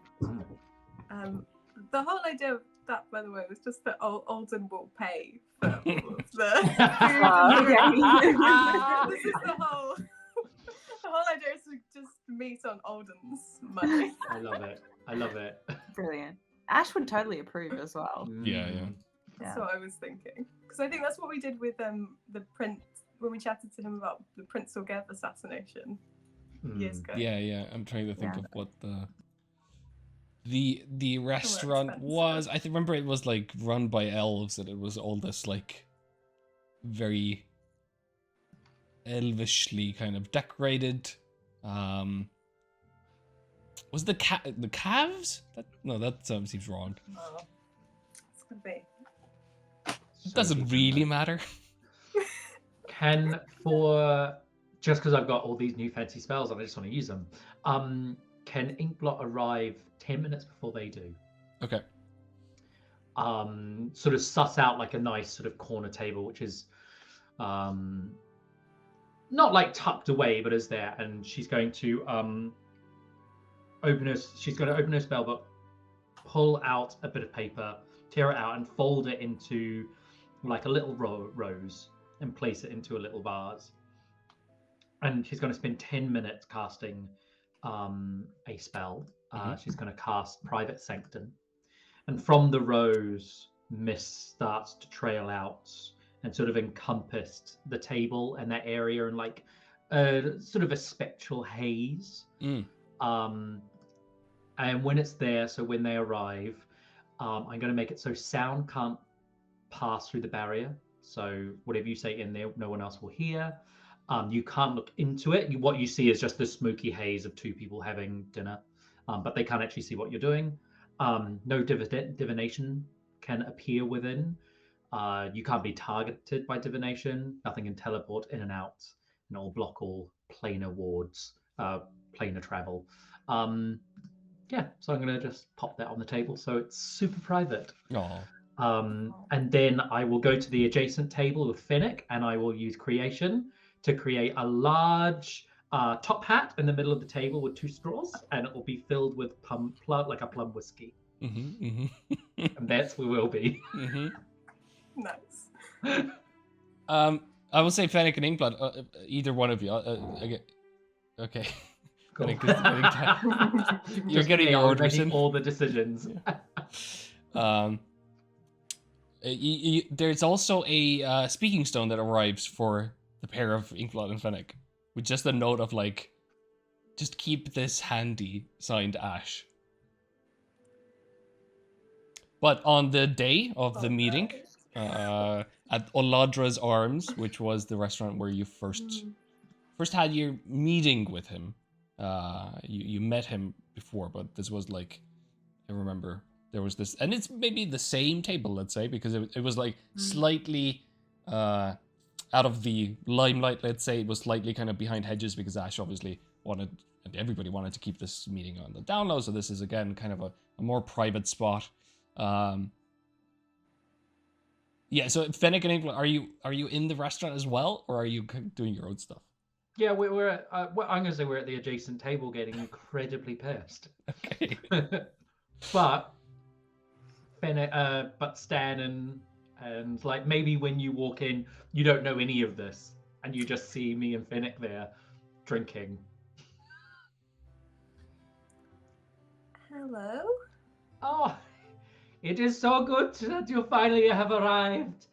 The whole idea of that, by the way, was just that Alden will pay for all of the food. This is the whole idea is to just meet on Alden's money. I love it. Brilliant. Ash would totally approve as well. Yeah. That's what I was thinking. Because I think that's what we did with the prince when we chatted to him about the Prince Orgev assassination years ago. Yeah. I'm trying to think of what the restaurant was. I remember it was like run by elves, and it was all this like very elvishly kind of decorated. Was the calves? That seems wrong. Oh, it's gonna be. It doesn't really matter. Just because I've got all these new fancy spells and I just want to use them, can Inkblot arrive 10 minutes before they do? Okay. Sort of suss out like a nice sort of corner table, which is not like tucked away, but is there, and she's going to open her spell book, pull out a bit of paper, tear it out, and fold it into like a little rose and place it into a little vase. And she's going to spend 10 minutes casting a spell. She's going to cast Private Sanctum. And from the rose, mist starts to trail out and sort of encompass the table and that area in like sort of a spectral haze. And when it's there, so when they arrive, I'm going to make it so sound can't pass through the barrier. So whatever you say in there, no one else will hear. You can't look into it. What you see is just the smoky haze of two people having dinner, but they can't actually see what you're doing. No divination can appear within. You can't be targeted by divination. Nothing can teleport in and out. And it'll block all planar wards, planar travel. Yeah, so I'm going to just pop that on the table so it's super private. And then I will go to the adjacent table with Fennec, and I will use creation to create a large top hat in the middle of the table with 2 straws, and it will be filled with like a plum whiskey. And that's where we'll be. Nice. I will say Fennec and Inkblot, either one of you. Okay. Cool. Fennec is getting You're Just getting me, your I'm orders making in. all the decisions. There's also a speaking stone that arrives for the pair of Inkblot and Fennec, with just a note of like, just keep this handy, signed Ash. But on the day of the meeting, at Oladra's Arms, which was the restaurant where you first had your meeting with him, you met him before, but this was like, I remember there was this, and it's maybe the same table, let's say, because it was like slightly out of the limelight, let's say. It was slightly kind of behind hedges because Ash obviously wanted, and everybody wanted to keep this meeting on the down low, so this is again kind of a more private spot. Yeah, so Fennec and England, are you in the restaurant as well, or are you doing your own stuff? Yeah, we're at, I'm gonna say we're at the adjacent table getting incredibly pissed. Okay. But Fennec, but Stan and like maybe when you walk in, you don't know any of this, and you just see me and Fennec there drinking. Hello. Oh, it is so good that you finally have arrived.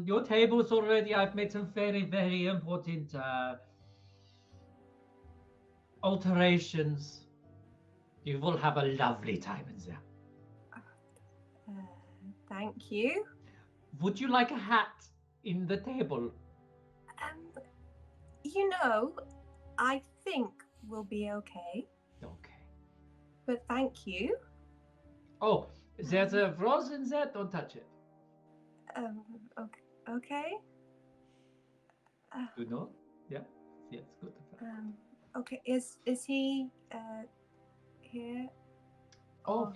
Your table's already. I've made some very, very important alterations. You will have a lovely time in there. Thank you. Would you like a hat in the table? You know, I think we'll be okay. Okay. But thank you. Oh, there's a rose in there. Don't touch it. Okay. You know? Yeah. Yes, good. Okay. Is he here? Oh,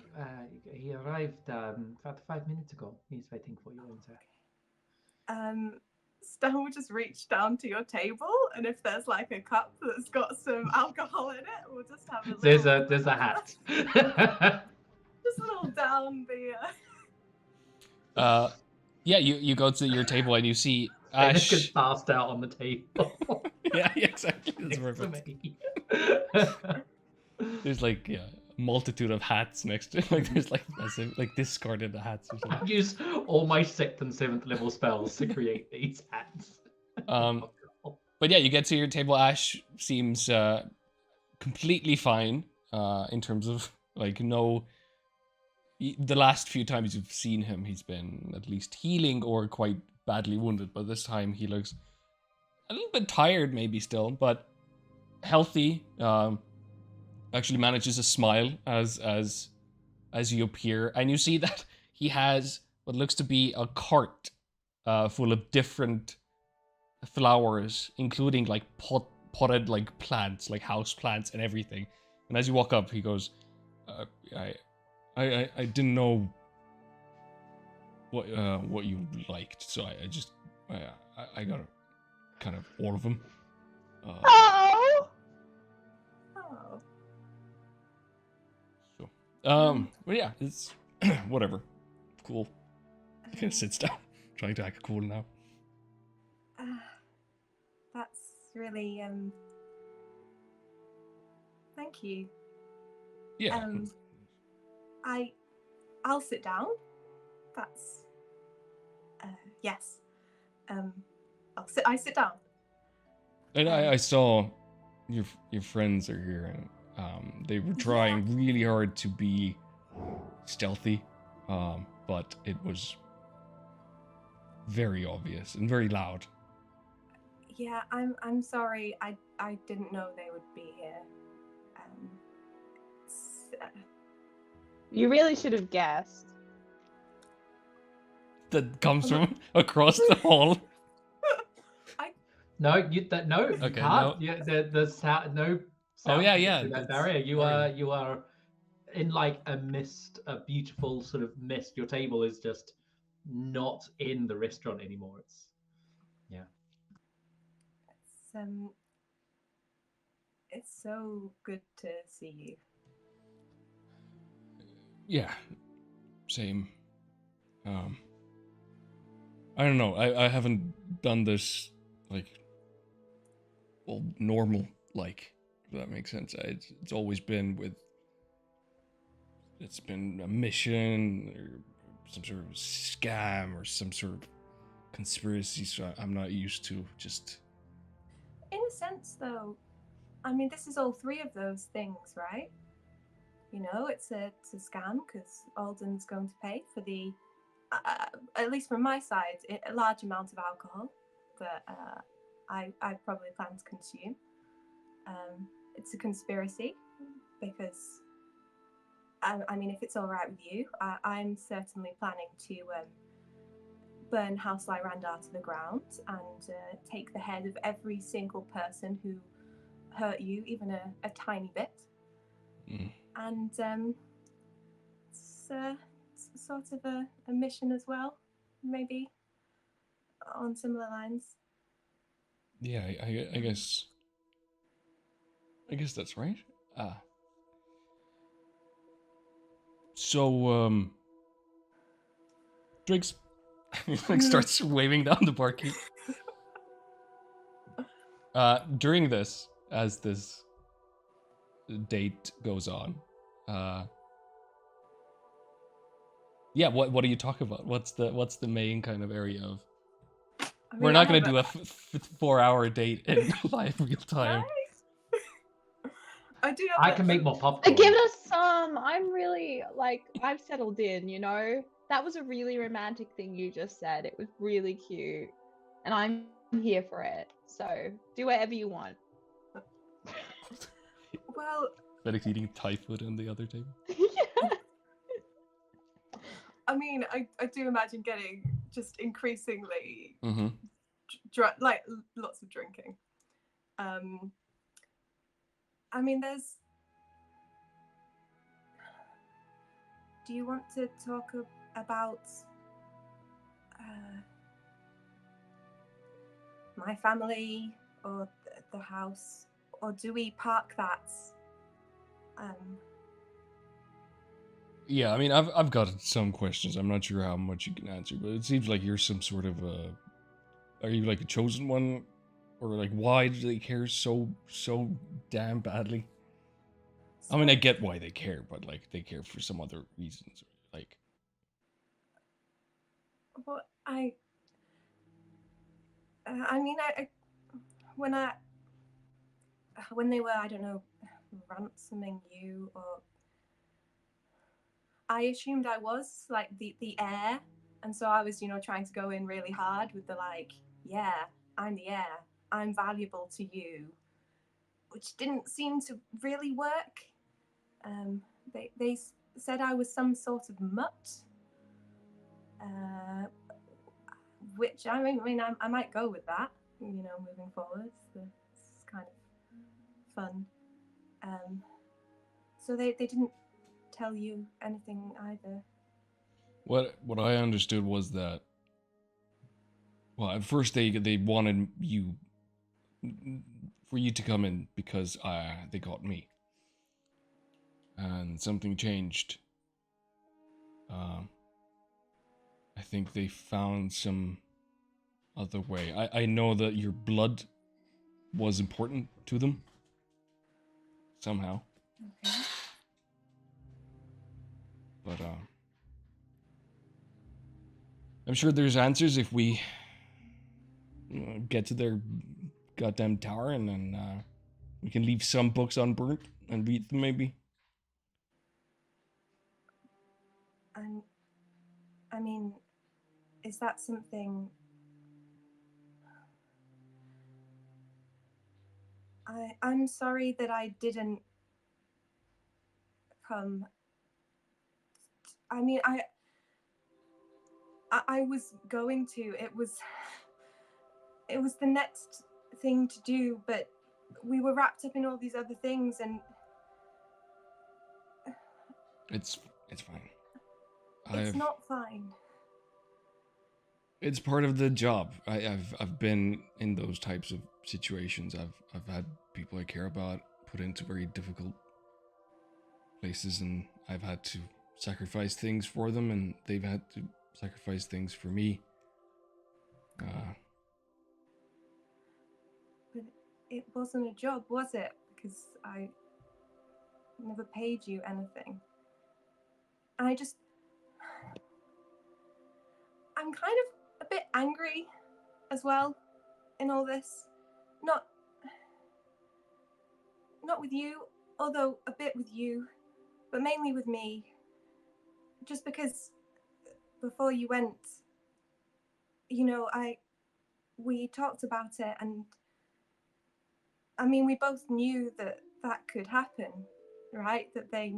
he arrived about 5 minutes ago. He's waiting for you in there. Stan will just reach down to your table, and if there's like a cup that's got some alcohol in it, we'll just have a little... There's a hat. Just a little down the... Yeah, you go to your table and you see Ash Ash. gets passed out on the table. Yeah, exactly. That's perfect. There's like a multitude of hats next to it. Like there's like massive, like discarded hats or something. I use all my 6th and 7th level spells to create these hats. But yeah, you get to your table. Ash seems completely fine in terms of like no. The last few times you've seen him, he's been at least healing or quite badly wounded. But this time he looks a little bit tired, maybe still, but healthy. Actually manages to smile as you appear, and you see that he has what looks to be a cart full of different flowers, including like potted like plants, like house plants and everything. And as you walk up, he goes, I didn't know what you liked, so I got kind of all of them. Well, yeah, it's whatever. Cool. He kind of sits down, trying to act cool now. That's really thank you. Yeah. I'll sit down. That's yes. I sit down. And I saw your friends are here, and they were trying really hard to be stealthy, but it was very obvious and very loud. Yeah, I'm sorry. I didn't know they would be here. You really should have guessed. That comes from across the hall. No, you can't. No. Yeah, there's no. Oh yeah. That barrier. You are in like a mist, a beautiful sort of mist. Your table is just not in the restaurant anymore. It's so good to see you. Yeah, same. I don't know. I haven't done this like, well, normal, like, if that makes sense. It's always been it's been a mission or some sort of scam or some sort of conspiracy, so I'm not used to just... In a sense, though, I mean, this is all three of those things, right? You know, it's a scam because Alden's going to pay for the, at least from my side, a large amount of alcohol that I probably plan to consume. It's a conspiracy because, I mean, if it's all right with you, I'm certainly planning to burn House Lyrandar to the ground and take the head of every single person who hurt you, even a tiny bit. And it's sort of a mission as well, maybe on similar lines. Yeah, I guess that's right. So Drake's like starts waving down the barkeep. During this, as this date goes on, yeah, what do you talk about? What's the main kind of area of... I mean, We're not going to do a 4-hour date in live real time. I do have I can make more popcorn. Give us some. I'm really, like, I've settled in, you know? That was a really romantic thing you just said. It was really cute. And I'm here for it. So do whatever you want. Well, Felix eating Thai food on the other table. Yeah. I mean, I do imagine getting just increasingly like lots of drinking. I mean, do you want to talk about my family or the house, or do we park that? Yeah, I mean, I've got some questions. I'm not sure how much you can answer, but it seems like you're some sort of are you like a chosen one, or like why do they care so damn badly? I mean, I get why they care, but like they care for some other reasons, like. Well, I mean, when they were, I don't know, ransoming you, or I assumed I was like the heir, and so I was, you know, trying to go in really hard with the like, yeah, I'm the heir, I'm valuable to you, which didn't seem to really work. They said I was some sort of mutt, which I mean I might go with that, you know, moving forward. It's kind of fun. So they didn't tell you anything either. What I understood was that, well, at first they wanted you for you to come in because they got me, and something changed. I think they found some other way. I know that your blood was important to them somehow. Okay. But I'm sure there's answers if we get to their goddamn tower, and then we can leave some books unburnt and read them, maybe. I mean, is that something? I'm sorry that I didn't come. I mean, I was going to. It was the next thing to do, but we were wrapped up in all these other things, and It's fine. it's not fine. It's part of the job. I've been in those types of situations. I've had people I care about put into very difficult places, and I've had to sacrifice things for them, and they've had to sacrifice things for me. it wasn't a job, was it? Because I never paid you anything. And I'm kind of a bit angry as well in all this. Not with you, although a bit with you, but mainly with me. Just because before you went, you know, we talked about it, and I mean, we both knew that could happen, right? That they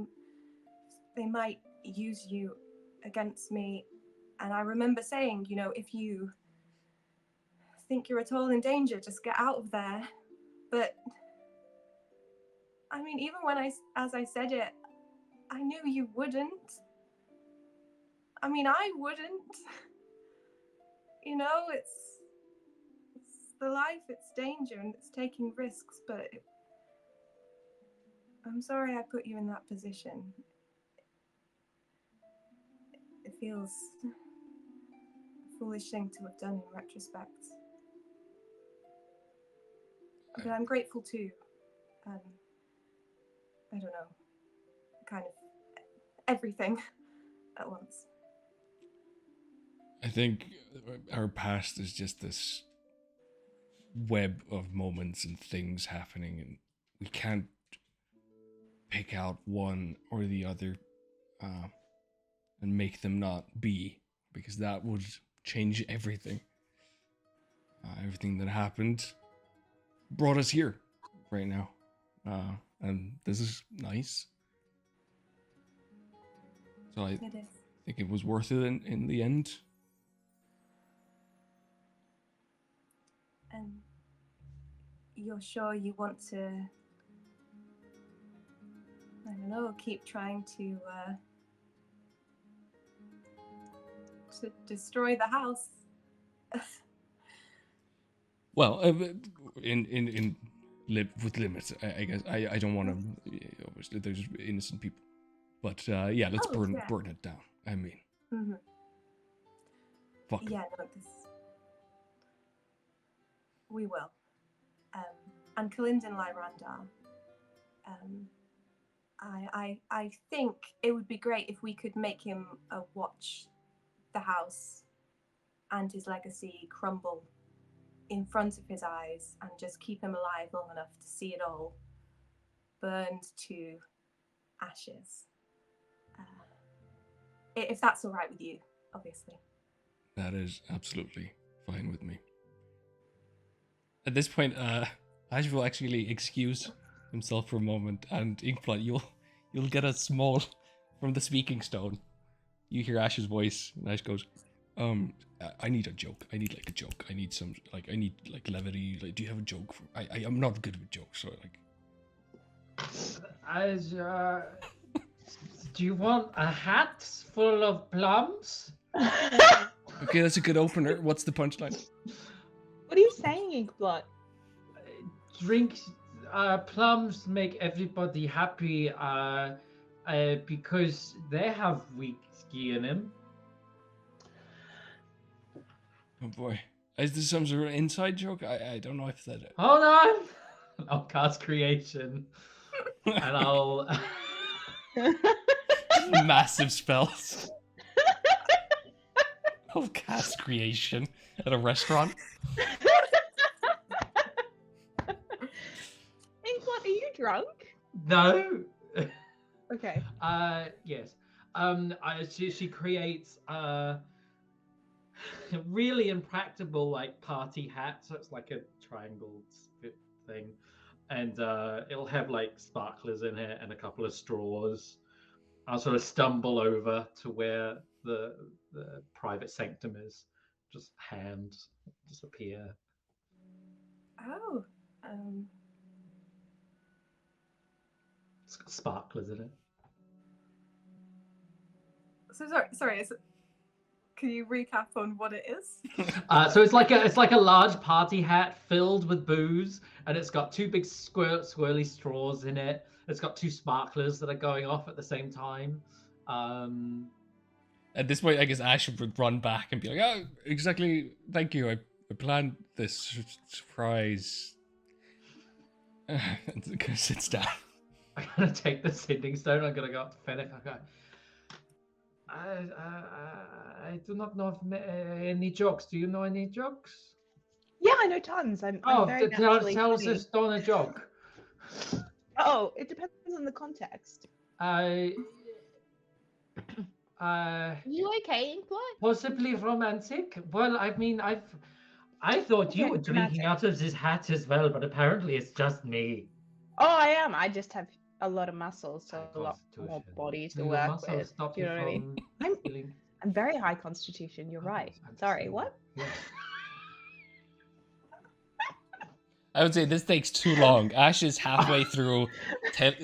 might use you against me. And I remember saying, you know, if you think you're at all in danger, just get out of there. But I mean, even as I said it, I knew you wouldn't. I mean, I wouldn't. You know, it's the life, it's danger, and it's taking risks, but I'm sorry I put you in that position. It feels a foolish thing to have done in retrospect. But I'm grateful too. I don't know, kind of everything at once. I think our past is just this web of moments and things happening, and we can't pick out one or the other and make them not be, because that would change everything. Everything that happened brought us here right now, and this is nice. So I think it was worth it in the end. And you're sure you want to, I don't know, keep trying to destroy the house? Well, with limits, I guess. I don't want to. Obviously, there's innocent people, but yeah, let's burn it down. I mean, fuck. Yeah, no, we will. And Kalindin Lyrandar, I think it would be great if we could make him watch the house and his legacy crumble in front of his eyes, and just keep him alive long enough to see it all burned to ashes. If that's all right with you, obviously. That is absolutely fine with me. At this point, Ash will actually excuse himself for a moment, and Inkblot, you'll get a small from the speaking stone. You hear Ash's voice, and Ash goes, I need a joke. I need like a joke. I need some I need like levity. Like, do you have a joke? I'm not good with jokes, so like. Do you want a hat full of plums? Okay, that's a good opener. What's the punchline? What are you saying, Inkblot? Drink plums make everybody happy because they have whiskey in them. Oh boy. Is this some sort of inside joke? I don't know if that... Hold on! I'll cast creation. And I'll... Massive spells. I'll cast creation at a restaurant. Inkblot, are you drunk? No! Okay. Yes. She creates really impractical like party hat, so it's like a triangle thing, and it'll have like sparklers in it and a couple of straws. I'll sort of stumble over to where the private sanctum is, just hands disappear. Oh, It's got sparklers in it. So sorry. Can you recap on what it is? So it's like a large party hat filled with booze, and it's got two big swirly straws in it. It's got two sparklers that are going off at the same time. At this point, I guess Ash would run back and be like, "Oh, exactly. Thank you. I planned this surprise." Sits down. I'm gonna take the sending stone. I'm gonna go up to Fennec. I do not know any jokes. Do you know any jokes? Yeah, I know tons. I'm very tell naturally us funny. a stone a joke. Oh, it depends on the context. You okay, Inkblot? Possibly romantic. Well, I mean, I thought you Okay, were drinking romantic. out of this hat as well, but apparently it's just me. Oh, I am. I just have a lot of muscles, so a lot more Constitution. body to Do your work muscles with. stop Do you you know what I mean? from feeling? I'm very high constitution. You're right. Sorry, what? Yeah. I would say this takes too long. Ash is halfway through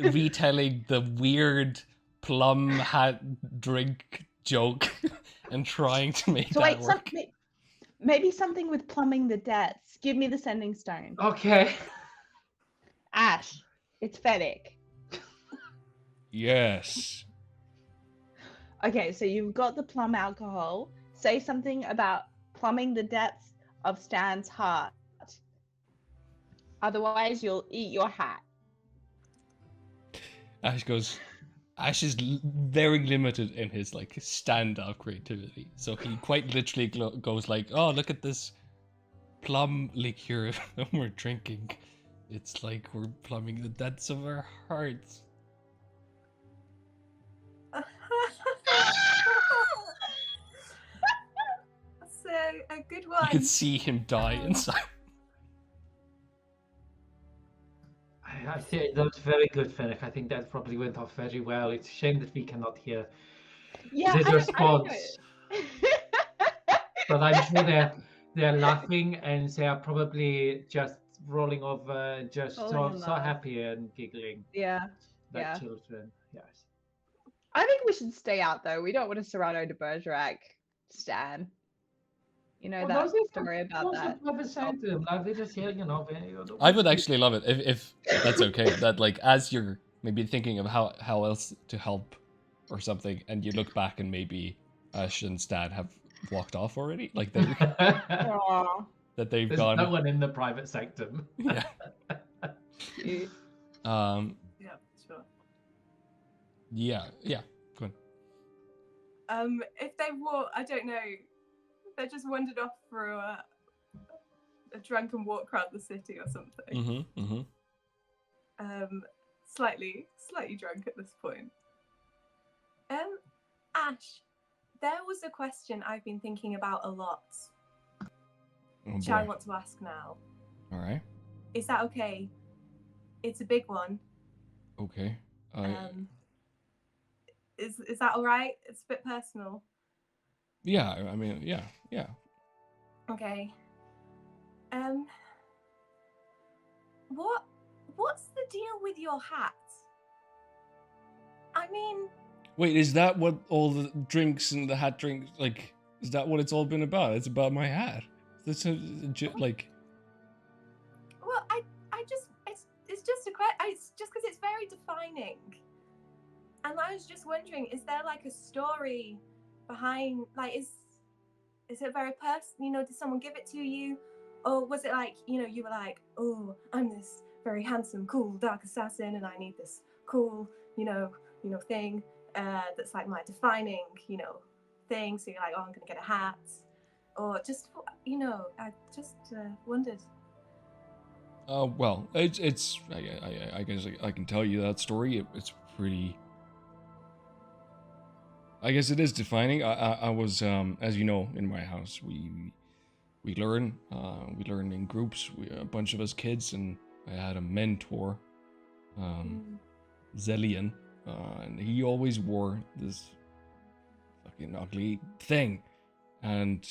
retelling the weird plum hat drink joke and trying to make So that wait, work. maybe something with plumbing the depths. Give me the sending stone. Okay. Ash, it's Fennec. Yes. Okay, so you've got the plum alcohol. Say something about plumbing the depths of Stan's heart. Otherwise, you'll eat your hat. Ash is very limited in his like stand-up creativity. So he quite literally goes like, "Oh, look at this plum liqueur that we're drinking. It's like we're plumbing the depths of our hearts." That's a good You one. can see him die inside. I think that's very good, Fennec. I think that probably went off very well. It's a shame that we cannot hear Yeah, his I response. know. But I'm sure they're laughing and they are probably just rolling over, just Falling in so love. happy and giggling Yeah. like Yeah. children. Yes. I think we should stay out though. We don't want to Serrano de Bergerac Stan. You know that story about that. Like they just hear, I would actually love it if that's okay. That like as you're maybe thinking of how else to help or something, and you look back and maybe Ash and Stan have walked off already, like they Aw. that they've There's gone. no one in the private sanctum. Yeah. Cute. Yeah, sure. Yeah. Go on. If they walk, I don't know, they just wandered off for a drunken walk around the city or something. Slightly drunk at this point. Ash, there was a question I've been thinking about a lot, which I want to ask now. All right. Is that okay? It's a big one. Okay. Is that all right? It's a bit personal. Yeah. I mean, yeah. Okay. What's the deal with your hat? I mean, Wait, is that what all the drinks and the hat drinks like? Is that what it's all been about? It's about my hat. That's like. well, I just it's just a question. It's just because it's very defining, and I was just wondering, is there like a story behind? Like, is it very personal? Did someone give it to you, or was it like you were like, oh, I'm this very handsome, cool, dark assassin, and I need this cool, thing that's like my defining, thing. So you're like, oh, I'm gonna get a hat, or just, I just wondered. Well, it's I guess I can tell you that story. It's pretty. I guess it is defining. I was as you know, in my house we learn in groups. A bunch of us kids, and I had a mentor, Zelian, and he always wore this fucking ugly thing, and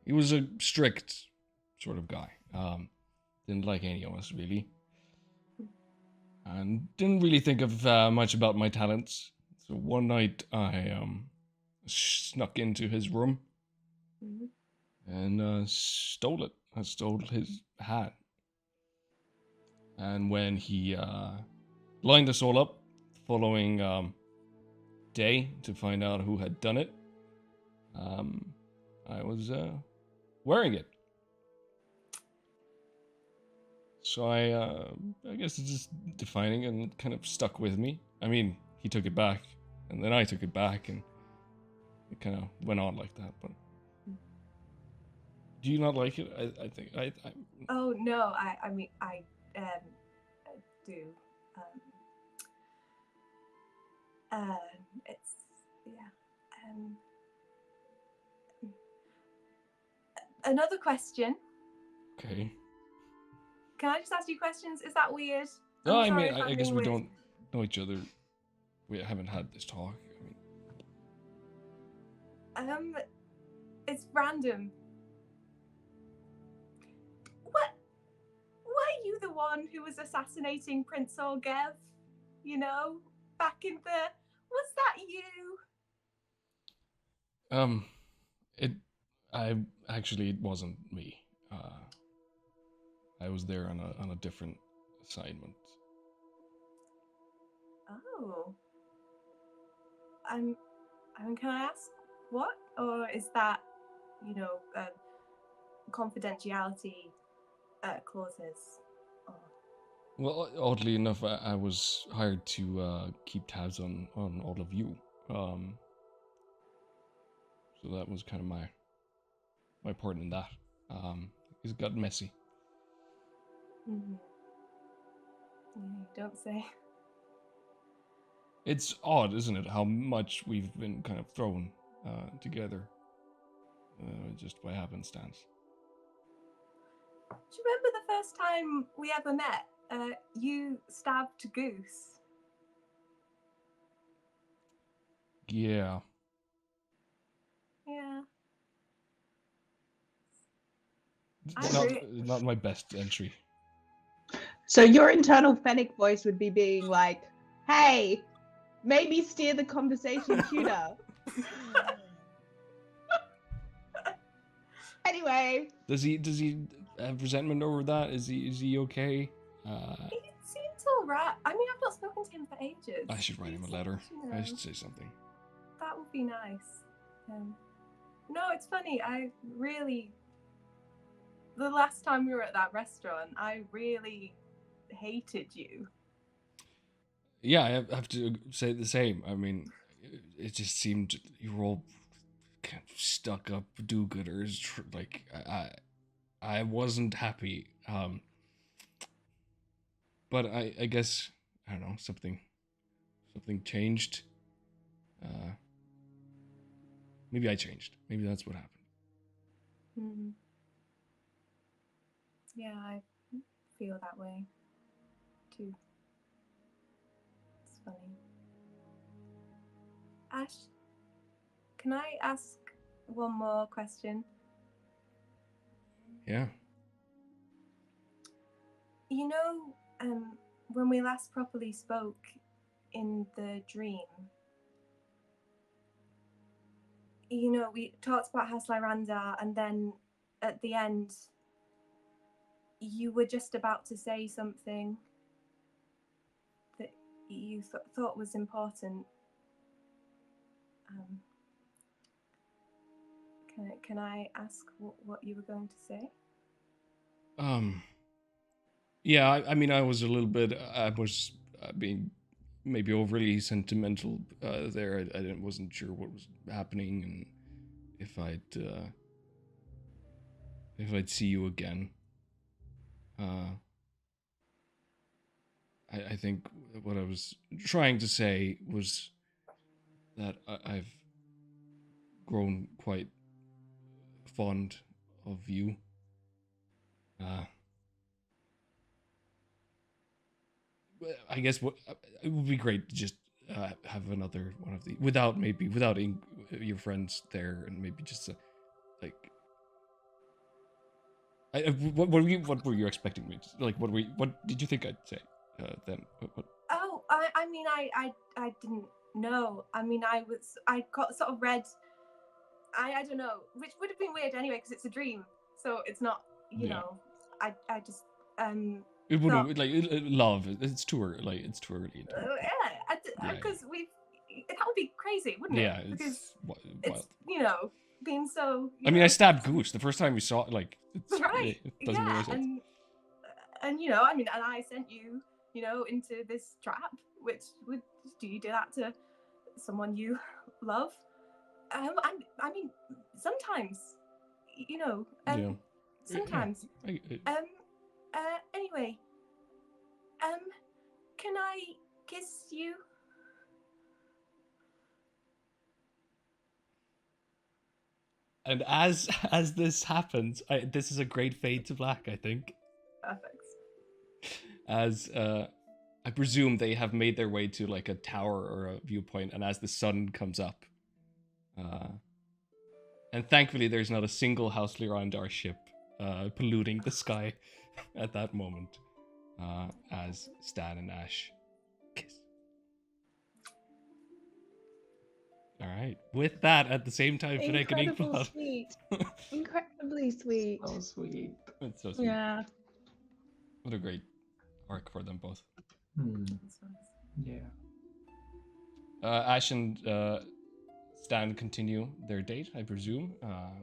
he was a strict sort of guy. Didn't like any of us really, and didn't really think of much about my talents. So one night I snuck into his room and stole it. I stole his hat. And when he lined us all up the following day to find out who had done it, I was wearing it. So I guess it's just defining and it kind of stuck with me. I mean, he took it back, and then I took it back, and it kind of went on like that. But do you not like it? I think I Oh no, I mean I do. It's yeah. Another question. Okay. Can I just ask you questions? Is that weird? No, I'm I mean, sorry if I I'm guess being we weird. don't know each other. We haven't had this talk. I mean, It's random. What? Were you the one who was assassinating Prince Orgev? You know, back in the. Was that you? it wasn't me. I was there on a different assignment. Oh. I mean, can I ask what? Or is that, you know, confidentiality clauses? Or... Well, oddly enough, I was hired to keep tabs on all of you. So that was kind of my part in that. It got messy. Mm-hmm. Yeah, don't say. It's odd, isn't it, how much we've been kind of thrown together, just by happenstance. Do you remember the first time we ever met? You stabbed Goose. Yeah. Yeah. Not my best entry. So your internal Fennec voice would be being like, "Hey, maybe steer the conversation cuter." Anyway. Does he have resentment over that? Is he okay? It seems alright. I mean, I've not spoken to him for ages. I should write him a letter. I should say something. That would be nice. No, it's funny. The last time we were at that restaurant, I really hated you. Yeah, I have to say the same. I mean, it just seemed you were all kind of stuck up do-gooders. Like I wasn't happy. But I guess I don't know, something changed. Maybe I changed. Maybe that's what happened. Mm. Yeah, I feel that way too. It's funny. Ash, can I ask one more question? Yeah. You know, when we last properly spoke in the dream, you know, we talked about House Lyranda, and then at the end, you were just about to say something that you thought was important. Can I ask what you were going to say? Yeah, I mean, I was a little bit. I was being maybe overly sentimental there. I wasn't sure what was happening and if I'd see you again. I think what I was trying to say was that I've grown quite fond of you. I guess it would be great to just have another one of the without your friends there, and maybe just like. What were you expecting me to, like? What did you think I'd say then? What? Oh, I mean, I didn't know. I mean, I got sort of read. I don't know, which would have been weird anyway because it's a dream, so it's not. You know, I just It would have love. It's too early. Like it's too early. Because that would be crazy, wouldn't it? Yeah, because it's you know, being so. I mean, I stabbed Goose the first time we saw it. Like, right. It doesn't make sense. And you know, I mean, and I sent you, you know, into this trap. Which would do you do that to someone you love? I mean, sometimes, you know, Yeah. sometimes. Yeah. Anyway, can I kiss you? And as this happens, this is a great fade to black, I think. Perfect. As I presume they have made their way to like a tower or a viewpoint, and as the sun comes up, and thankfully there's not a single house around our ship polluting the sky at that moment, as Stan and Ash kiss. All right. With that, at the same time, Finnick and Incredible Inkblood. sweet. Incredibly sweet. So sweet. It's so sweet. Yeah. What a great arc for them both. Yeah. Ash and Stan continue their date, I presume,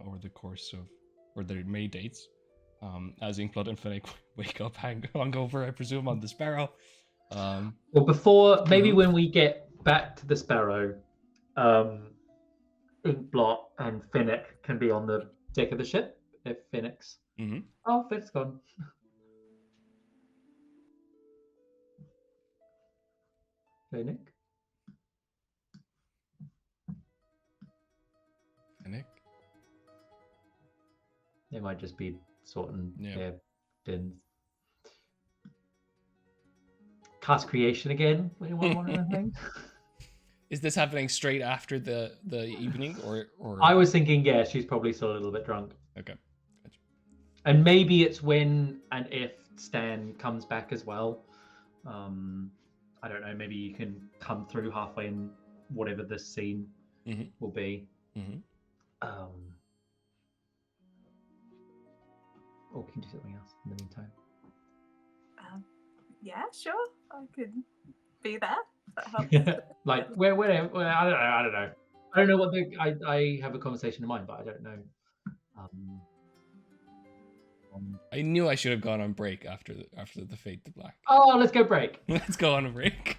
over the course of, or their May dates. As Inkblood and Finnick wake up hungover, I presume, on the Sparrow. Well, before, maybe when we get back to the Sparrow, Inkblot and Finnick can be on the deck of the ship if Finnick's. Oh, Finnick's gone. Finnick. Finnick? They might just be sorting their bins. Cast creation again. Anyone want anything? Is this happening straight after the evening, or? I was thinking, yeah, she's probably still a little bit drunk. Okay. Gotcha. And maybe it's when and if Stan comes back as well. I don't know. Maybe you can come through halfway in whatever this scene will be. Or can you do something else in the meantime? Yeah, sure. I could be there. That helps. Like where I don't know. I don't know what I have a conversation in mind, but I don't know. I knew I should have gone on break after the fade to black. Oh, let's go break. Let's go on a break.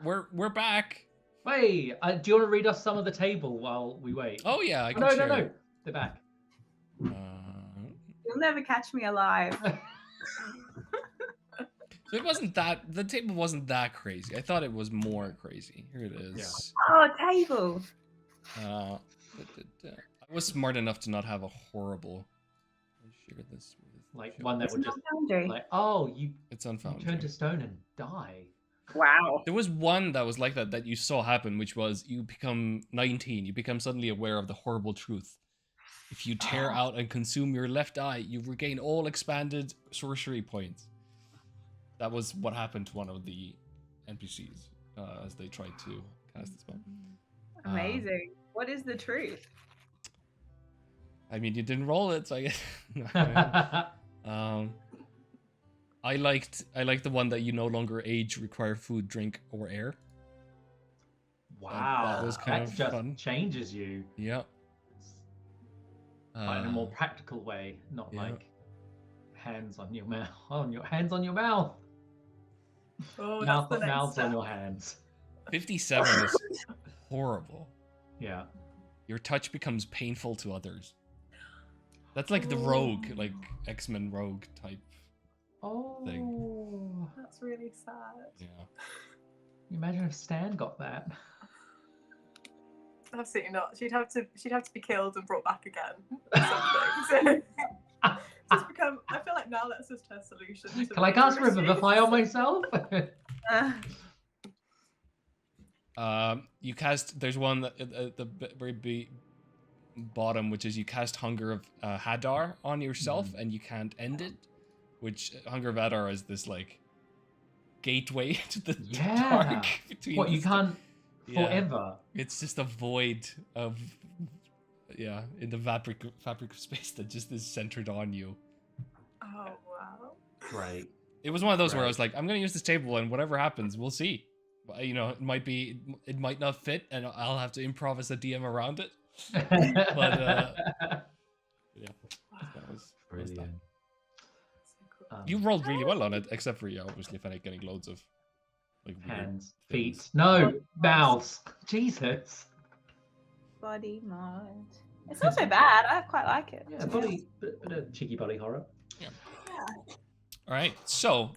we're back. Hey, do you want to read us some of the table while we wait? Oh yeah, I can no, share. no, they're back. You'll never catch me alive. So it wasn't that the table wasn't that crazy. I thought it was more crazy. Here it is. Oh, table. I was smart enough to not have a horrible. I'll share this with Like one that would It's just not Foundry. like, it's on you Foundry. turn to stone and die. Wow. There was one that was like that you saw happen, which was you become 19. You become suddenly aware of the horrible truth. If you tear out and consume your left eye, you regain all expanded sorcery points. That was what happened to one of the NPCs as they tried to cast the spell. Amazing. What is the truth? I mean, you didn't roll it, so I guess. I liked the one that you no longer age, require food, drink, or air. Wow, that was kind of just fun. changes you. Yeah. But in a more practical way, not yeah. like hands on your mouth. Hands on your mouth. Oh, Mouths that's the next on step. your hands. 57 is horrible. Yeah. Your touch becomes painful to others. That's like the rogue, like X-Men rogue type thing. That's really sad. Yeah. Imagine if Stan got that. Absolutely not. She'd have to be killed and brought back again. Or something. So just become. I feel like now that's just her solution. Can I cast Revivify on myself? You cast. There's one that, at the very bottom, which is you cast Hunger of Hadar on yourself, and you can't end it. Which Hunger of Hadar is this like gateway to the dark between. What you can't forever. It's just a void of in the fabric of space that just is centered on you. Oh wow! Right. It was one of those where I was like, I'm gonna use this table, and whatever happens, we'll see. You know, it might not fit, and I'll have to improv as a DM around it. But yeah, that was brilliant. You rolled really well on it, except for obviously Fennec getting loads of like hands, feet, no mouths. Jesus. Body mod. It's not so bad. I quite like it. Yeah, bit of cheeky body horror. Yeah. All right, so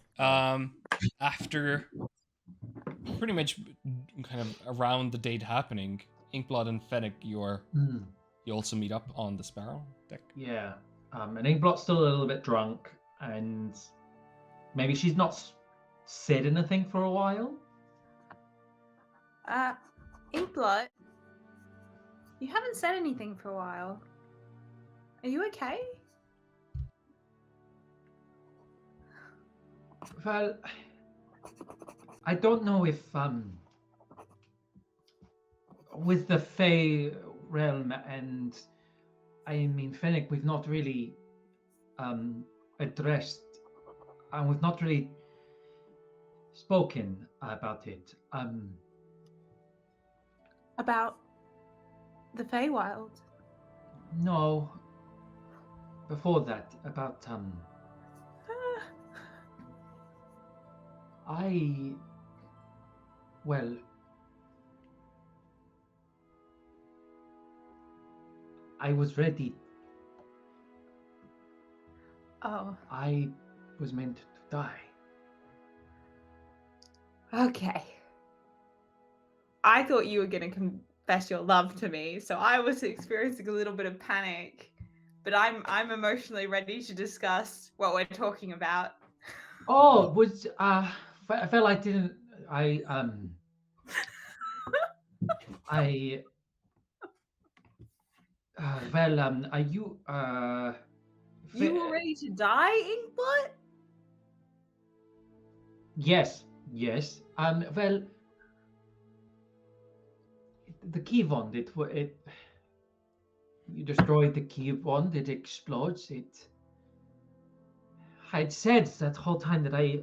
after pretty much kind of around the date happening, Inkblood and Fennec, you also meet up on the Sparrow deck. Yeah, and Inkblot's still a little bit drunk, and maybe she's not said anything for a while. Inkblood, you haven't said anything for a while. Are you okay? Well, I don't know if with the Fey realm and I mean Fennec, we've not really addressed and we've not really spoken about it. About the Feywild? No. Before that, about I was ready. Oh. I was meant to die. Okay. I thought you were going to confess your love to me, so I was experiencing a little bit of panic. But I'm emotionally ready to discuss what we're talking about. Oh, was I felt I didn't. Are you You were ready to die, Inkblood? Yes. Well, the key wand. It you destroyed the key wand. It explodes. I'd said that whole time that I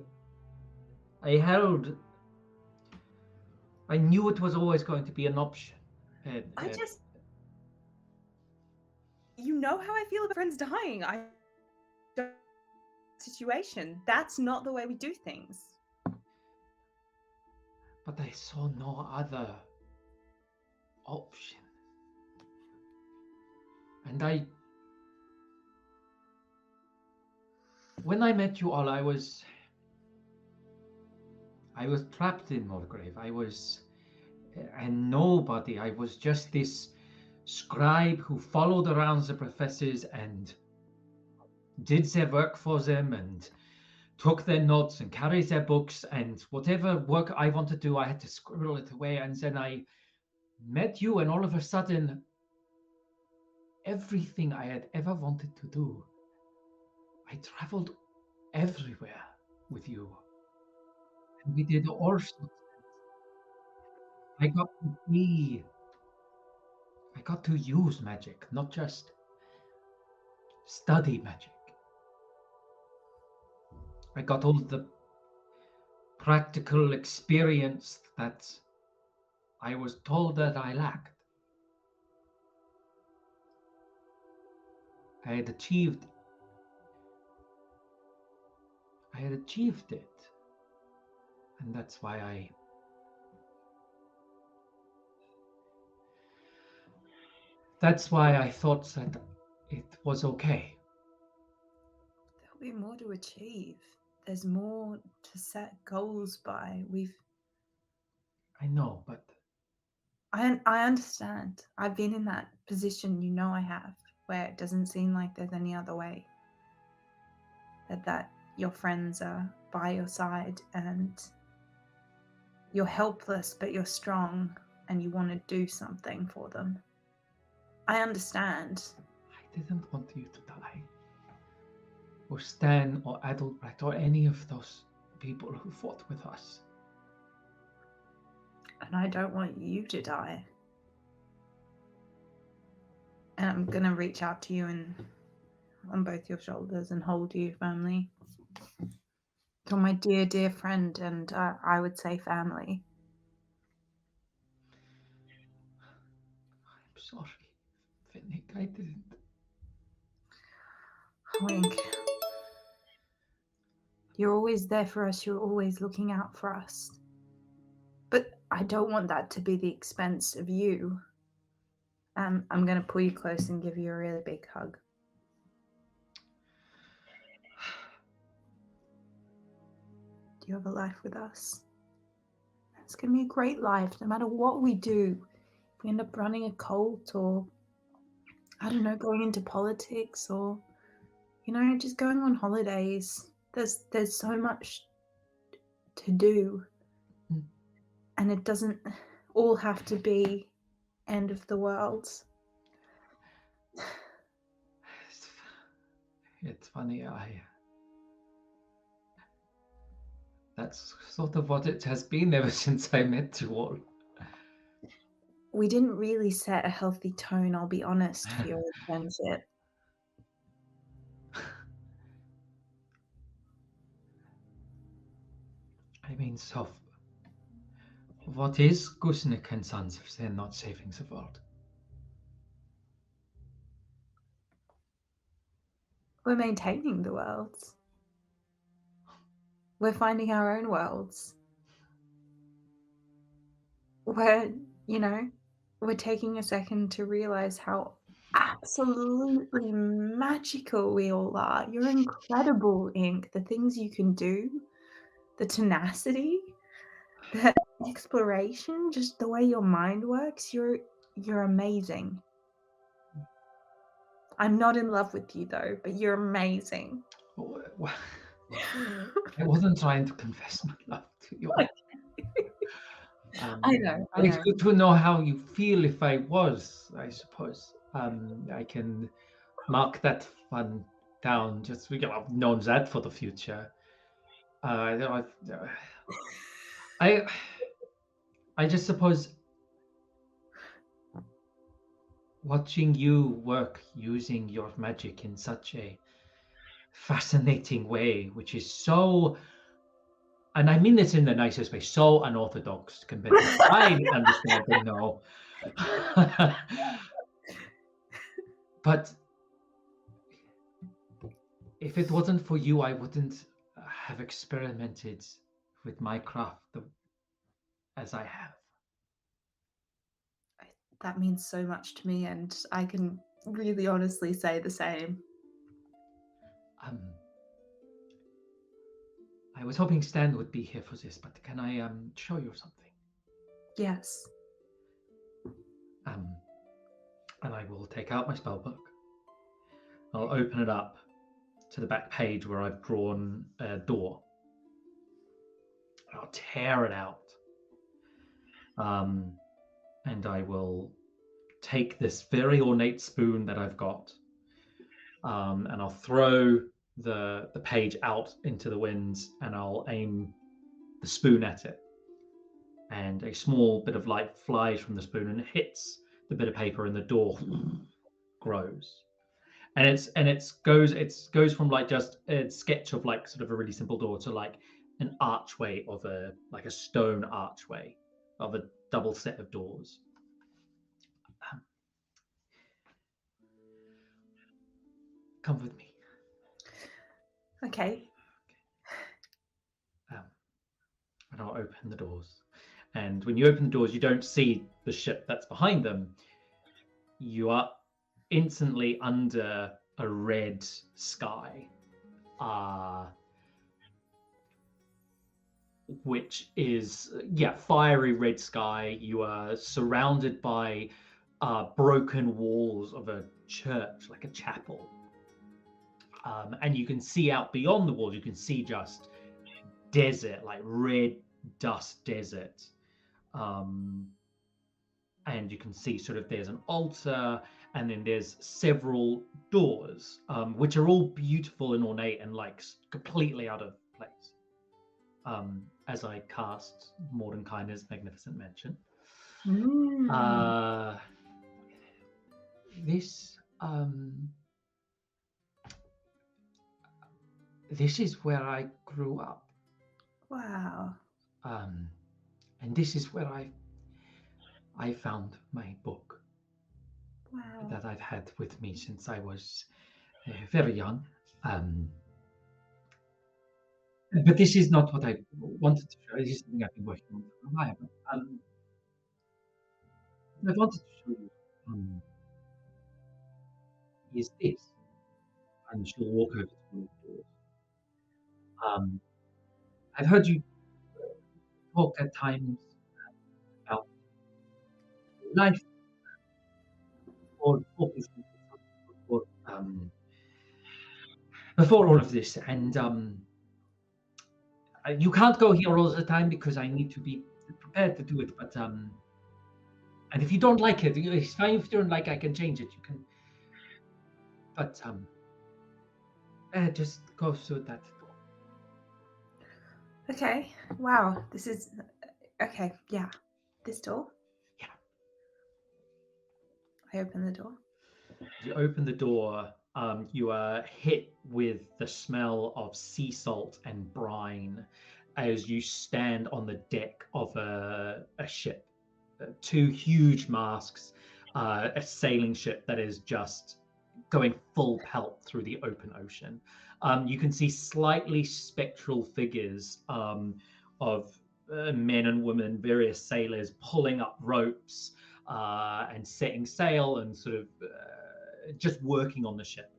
knew it was always going to be an option. You know how I feel about friends dying. Situation. That's not the way we do things. But I saw no other option. And when I met you all, I was trapped in Mulgrave. I was a nobody. I was just this scribe who followed around the professors and did their work for them and took their notes and carried their books, and whatever work I wanted to do, I had to scribble it away. And then I met you, and all of a sudden, everything I had ever wanted to do, I traveled everywhere with you. And we did all sorts of things. I got to use magic, not just study magic. I got all the practical experience that I was told that I lacked. I had achieved it. And that's why I thought that it was okay. There'll be more to achieve. There's more to set goals by. I know, but I understand. I've been in that position, I have, where it doesn't seem like there's any other way. That your friends are by your side and you're helpless, but you're strong and you want to do something for them. I understand. I didn't want you to die. Or Stan or Adalbrecht or any of those people who fought with us. And I don't want you to die. And I'm going to reach out to you and on both your shoulders and hold you firmly. You're my dear, dear friend, and I would say family. I'm sorry, Finnick, I didn't. Wink. You're always there for us. You're always looking out for us. But I don't want that to be the expense of you. I'm going to pull you close and give you a really big hug. Do you have a life with us? It's going to be a great life, no matter what we do. If we end up running a cult or, I don't know, going into politics or, just going on holidays. There's so much to do. And it doesn't all have to be end of the world. It's funny, that's sort of what it has been ever since I met you all. We didn't really set a healthy tone, I'll be honest, for your friendship. I mean, so what is Gusnik and Sons if they're not saving the world? We're maintaining the worlds. We're finding our own worlds. We're taking a second to realize how absolutely magical we all are. You're incredible, Ink. The things you can do, the tenacity, the exploration, just the way your mind works, you're amazing. I'm not in love with you though, but you're amazing. I wasn't trying to confess my love to you. I know. It's good to know how you feel if I was, I suppose. I can mark that one down. Just I've known that for the future. I just suppose watching you work using your magic in such a fascinating way, which is so, and I mean this in the nicest way, so unorthodox compared to what I understand and know. But if it wasn't for you, I wouldn't have experimented with my craft as I have. That means so much to me, and I can really honestly say the same. I was hoping Stan would be here for this, but can I show you something? Yes. And I will take out my spell book. I'll open it up to the back page where I've drawn a door. I'll tear it out. And I will take this very ornate spoon that I've got, and I'll throw the page out into the winds, and I'll aim the spoon at it. And a small bit of light flies from the spoon and hits the bit of paper, and the door grows. And it goes from like just a sketch of like sort of a really simple door to like an archway of a stone archway of a double set of doors. Come with me. Okay. And I'll open the doors. And when you open the doors, you don't see the ship that's behind them. You are instantly under a red sky, which is, fiery red sky. You are surrounded by broken walls of a church, like a chapel. And you can see out beyond the walls, you can see just desert, like red dust desert. And you can see sort of there's an altar, and then there's several doors, which are all beautiful and ornate and like completely out of place. As I cast Mordenkainen's Magnificent Mansion. This is where I grew up. Wow. And this is where I found my book. Wow. That I've had with me since I was very young. But this is not what I wanted to show you. This is something I've been working on for a while. I wanted to show you is this. And she'll walk over to one of the doors. I've heard you talk at times about life before all of this, and you can't go here all the time because I need to be prepared to do it. But and if you don't like it, it's fine. If you don't like, I can change it. You can, but just go through that door. Okay. Wow. This is okay. Yeah. This door. Yeah. I open the door. You open the door. You are hit with the smell of sea salt and brine as you stand on the deck of a ship. Two huge masks, a sailing ship that is just going full pelt through the open ocean. You can see slightly spectral figures of men and women, various sailors pulling up ropes and setting sail and sort of just working on the ship.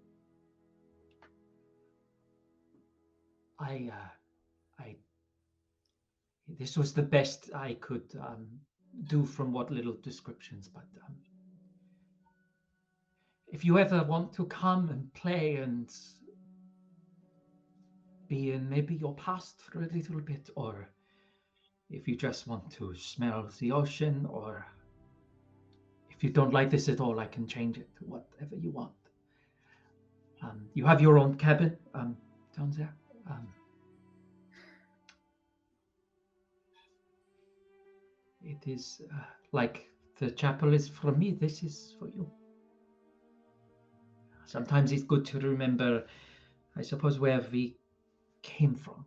This was the best I could do from what little descriptions, but if you ever want to come and play and be in maybe your past for a little bit, or if you just want to smell the ocean, or if you don't like this at all, I can change it to whatever you want. You have your own cabin down there. It is like the chapel is for me, this is for you. Sometimes it's good to remember, I suppose, where we came from,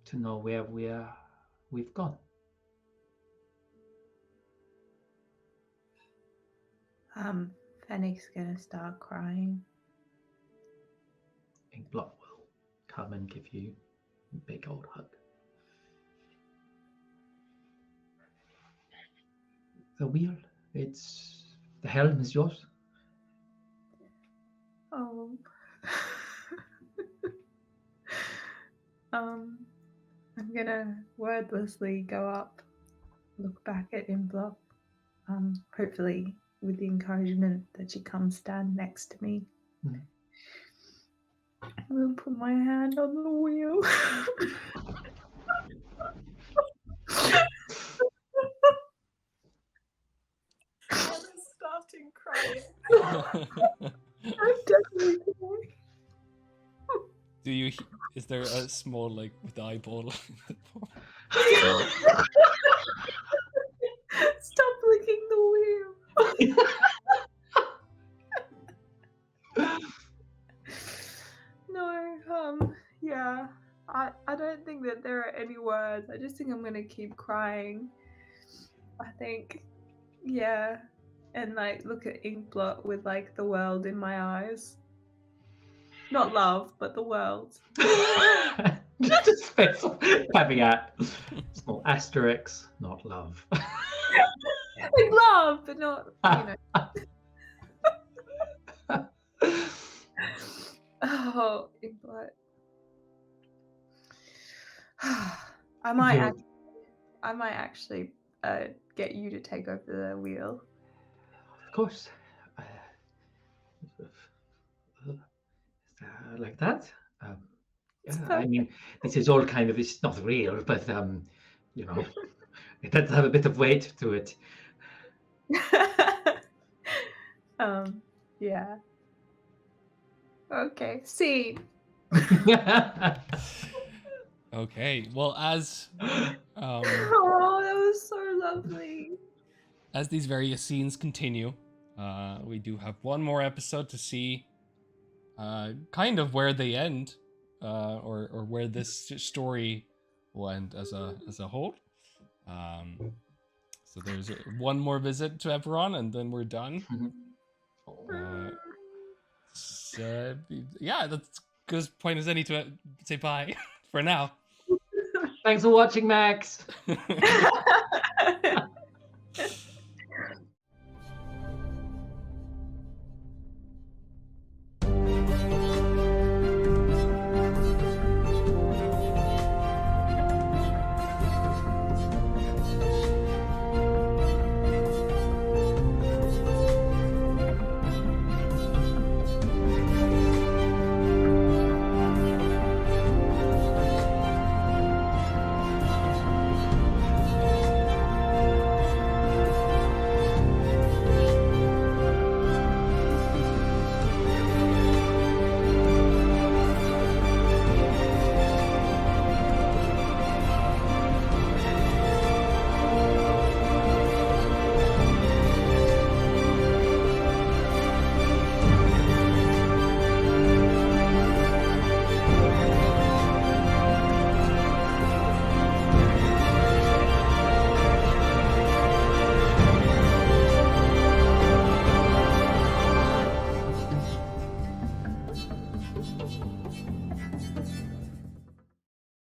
to know where we've gone. Fennec's gonna start crying. Inkblot will come and give you a big old hug. the wheel. The helm is yours. Oh. I'm gonna wordlessly go up, look back at Imblock, hopefully with the encouragement that she comes stand next to me. Mm. I'm gonna put my hand on the wheel. Ella's starting crying. I'm definitely crying. Is there a small, like, with the eyeball? Stop licking the wheel. No, yeah. I don't think that there are any words. I just think I'm gonna keep crying. I think, yeah. And like look at Inkblot with like the world in my eyes. Not love, but the world. Just a special caveat. Small asterisk, not love. Like love, but not, Oh, Inkblot. I might actually get you to take over the wheel. Of course. Like that. Yeah, I mean, this is all kind of, it's not real, but it does have a bit of weight to it. Yeah. Okay. See. Okay. Well, as Oh, that was so lovely. as these various scenes continue, we do have one more episode to see kind of where they end, or where this story will end as a whole. So there's one more visit to Eberron, and then we're done. So, yeah, that's good point as any to say bye for now. Thanks for watching, Max.